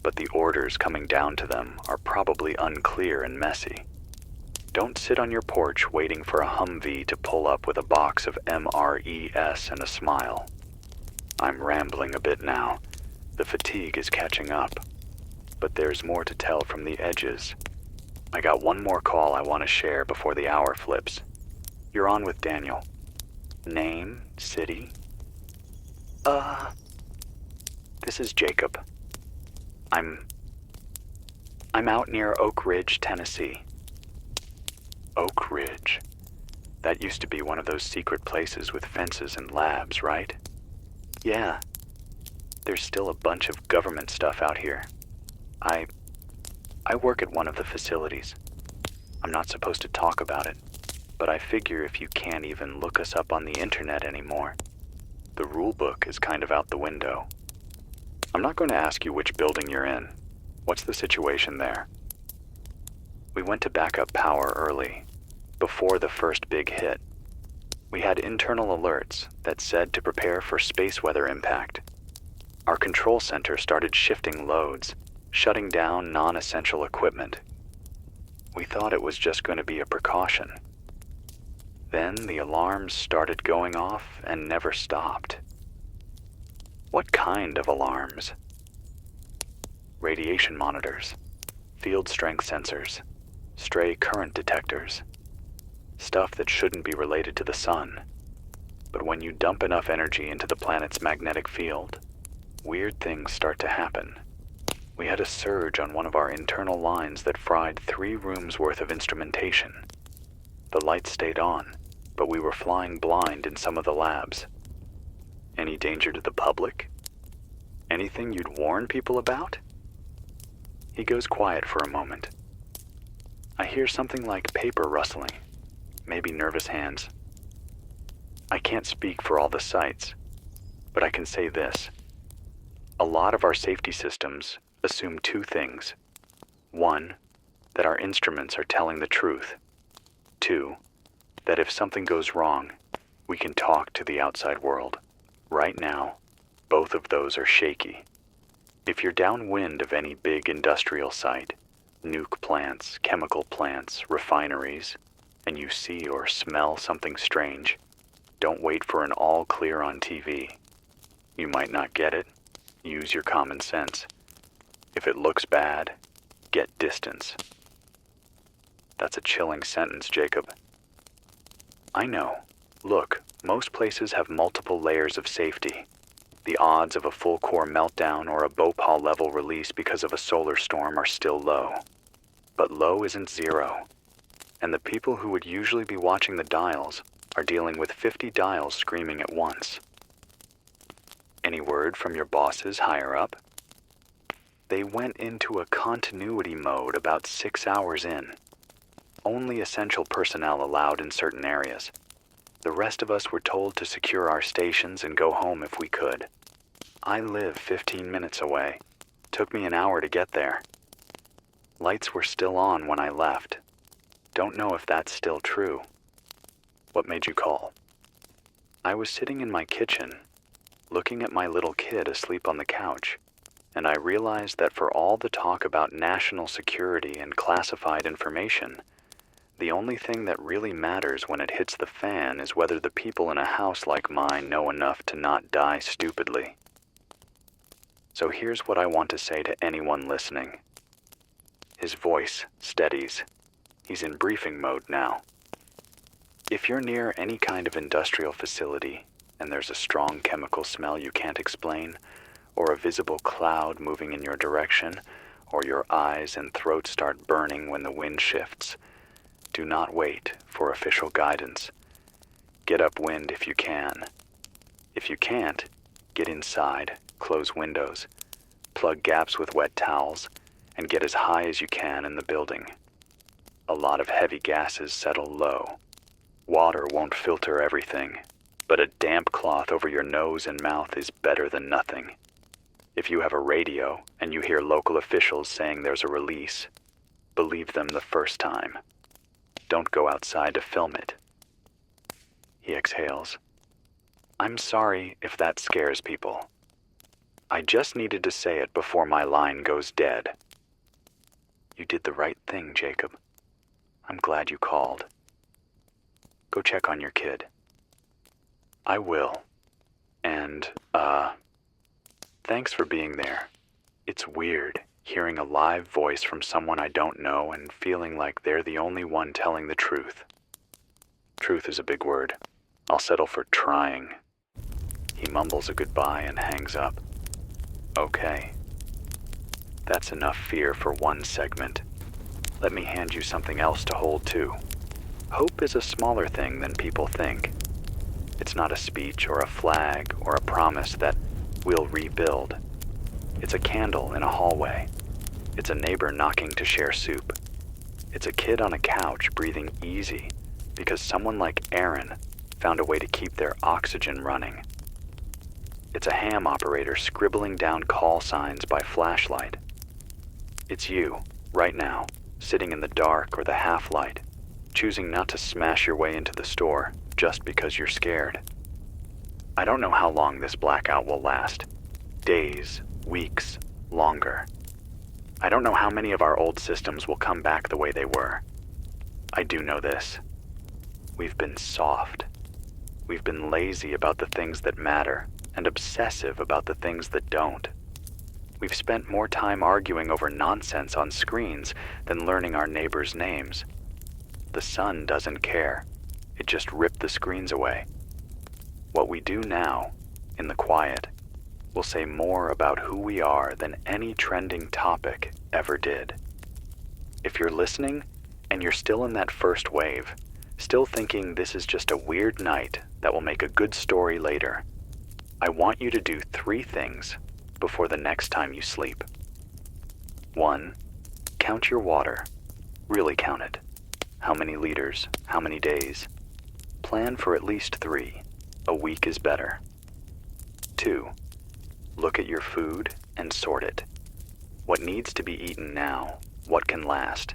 but the orders coming down to them are probably unclear and messy. Don't sit on your porch waiting for a Humvee to pull up with a box of MRES and a smile. I'm rambling a bit now. The fatigue is catching up, but there's more to tell from the edges. I got one more call I want to share before the hour flips. You're on with Daniel. Name, city? This is Jacob. I'm out near Oak Ridge, Tennessee. Oak Ridge? That used to be one of those secret places with fences and labs, right? Yeah. There's still a bunch of government stuff out here. I work at one of the facilities. I'm not supposed to talk about it, but I figure if you can't even look us up on the internet anymore, the rule book is kind of out the window. I'm not going to ask you which building you're in. What's the situation there? We went to backup power early, before the first big hit. We had internal alerts that said to prepare for space weather impact. Our control center started shifting loads, shutting down non-essential equipment. We thought it was just going to be a precaution. Then the alarms started going off and never stopped. What kind of alarms? Radiation monitors, field strength sensors, stray current detectors. Stuff that shouldn't be related to the sun. But when you dump enough energy into the planet's magnetic field, weird things start to happen. We had a surge on one of our internal lines that fried 3 rooms worth of instrumentation. The lights stayed on, but we were flying blind in some of the labs. Any danger to the public? Anything you'd warn people about? He goes quiet for a moment. I hear something like paper rustling, maybe nervous hands. I can't speak for all the sites, but I can say this. A lot of our safety systems assume 2 things. 1, that our instruments are telling the truth. 2, that if something goes wrong, we can talk to the outside world. Right now, both of those are shaky. If you're downwind of any big industrial site, nuke plants, chemical plants, refineries, and you see or smell something strange, don't wait for an all clear on TV. You might not get it. Use your common sense. If it looks bad, get distance. That's a chilling sentence, Jacob. I know. Look, most places have multiple layers of safety. The odds of a full core meltdown or a Bhopal-level release because of a solar storm are still low. But low isn't zero, and the people who would usually be watching the dials are dealing with 50 dials screaming at once. Any word from your bosses higher up? They went into a continuity mode about 6 hours in. Only essential personnel allowed in certain areas. The rest of us were told to secure our stations and go home if we could. I live 15 minutes away. Took me an hour to get there. Lights were still on when I left. Don't know if that's still true. What made you call? I was sitting in my kitchen, looking at my little kid asleep on the couch, and I realized that for all the talk about national security and classified information, the only thing that really matters when it hits the fan is whether the people in a house like mine know enough to not die stupidly. So here's what I want to say to anyone listening. His voice steadies. He's in briefing mode now. If you're near any kind of industrial facility and there's a strong chemical smell you can't explain, or a visible cloud moving in your direction, or your eyes and throat start burning when the wind shifts, do not wait for official guidance. Get upwind if you can. If you can't, get inside, close windows, plug gaps with wet towels, and get as high as you can in the building. A lot of heavy gases settle low. Water won't filter everything, but a damp cloth over your nose and mouth is better than nothing. If you have a radio and you hear local officials saying there's a release, believe them the first time. Don't go outside to film it. He exhales. I'm sorry if that scares people. I just needed to say it before my line goes dead. You did the right thing, Jacob. I'm glad you called. Go check on your kid. I will. And, thanks for being there. It's weird hearing a live voice from someone I don't know and feeling like they're the only one telling the truth. Truth is a big word. I'll settle for trying. He mumbles a goodbye and hangs up. Okay. That's enough fear for one segment. Let me hand you something else to hold too. Hope is a smaller thing than people think. It's not a speech or a flag or a promise that we'll rebuild. It's a candle in a hallway. It's a neighbor knocking to share soup. It's a kid on a couch breathing easy because someone like Aaron found a way to keep their oxygen running. It's a ham operator scribbling down call signs by flashlight. It's you, right now, sitting in the dark or the half-light, choosing not to smash your way into the store just because you're scared. I don't know how long this blackout will last. Days, weeks, longer. I don't know how many of our old systems will come back the way they were. I do know this. We've been soft. We've been lazy about the things that matter and obsessive about the things that don't. We've spent more time arguing over nonsense on screens than learning our neighbors' names. The sun doesn't care. It just ripped the screens away. What we do now, in the quiet, will say more about who we are than any trending topic ever did. If you're listening and you're still in that first wave, still thinking this is just a weird night that will make a good story later, I want you to do 3 things before the next time you sleep. 1, count your water. Really count it. How many liters? How many days? Plan for at least 3. A week is better. 2, look at your food and sort it. What needs to be eaten now? What can last?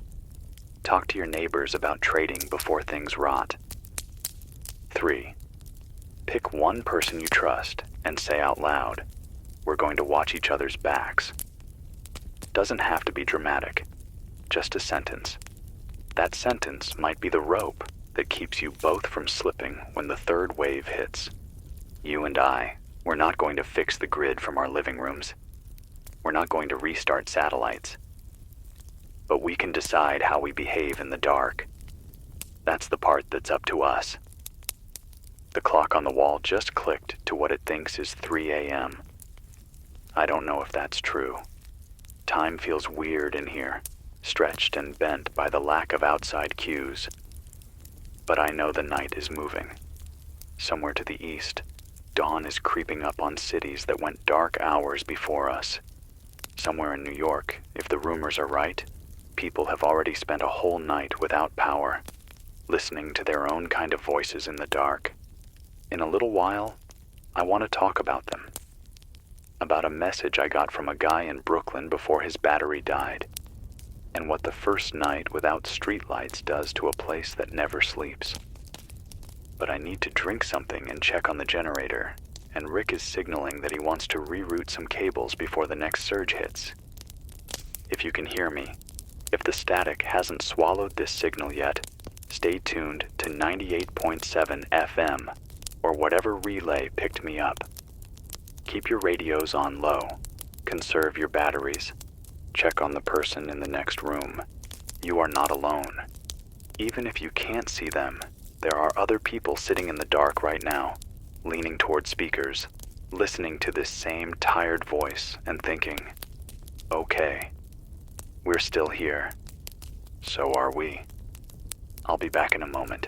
Talk to your neighbors about trading before things rot. 3, pick one person you trust and say out loud, we're going to watch each other's backs. Doesn't have to be dramatic, just a sentence. That sentence might be the rope that keeps you both from slipping when the third wave hits. You and I, we're not going to fix the grid from our living rooms. We're not going to restart satellites. But we can decide how we behave in the dark. That's the part that's up to us. The clock on the wall just clicked to what it thinks is 3 a.m. I don't know if that's true. Time feels weird in here, stretched and bent by the lack of outside cues. But I know the night is moving. Somewhere to the east, dawn is creeping up on cities that went dark hours before us. Somewhere in New York, if the rumors are right, people have already spent a whole night without power, listening to their own kind of voices in the dark. In a little while, I want to talk about them. About a message I got from a guy in Brooklyn before his battery died, and what the first night without streetlights does to a place that never sleeps. But I need to drink something and check on the generator, and Rick is signaling that he wants to reroute some cables before the next surge hits. If you can hear me, if the static hasn't swallowed this signal yet, stay tuned to 98.7 FM, or whatever relay picked me up. Keep your radios on low, conserve your batteries, check on the person in the next room. You are not alone. Even if you can't see them, there are other people sitting in the dark right now, leaning toward speakers, listening to this same tired voice and thinking, okay, we're still here. So are we. I'll be back in a moment.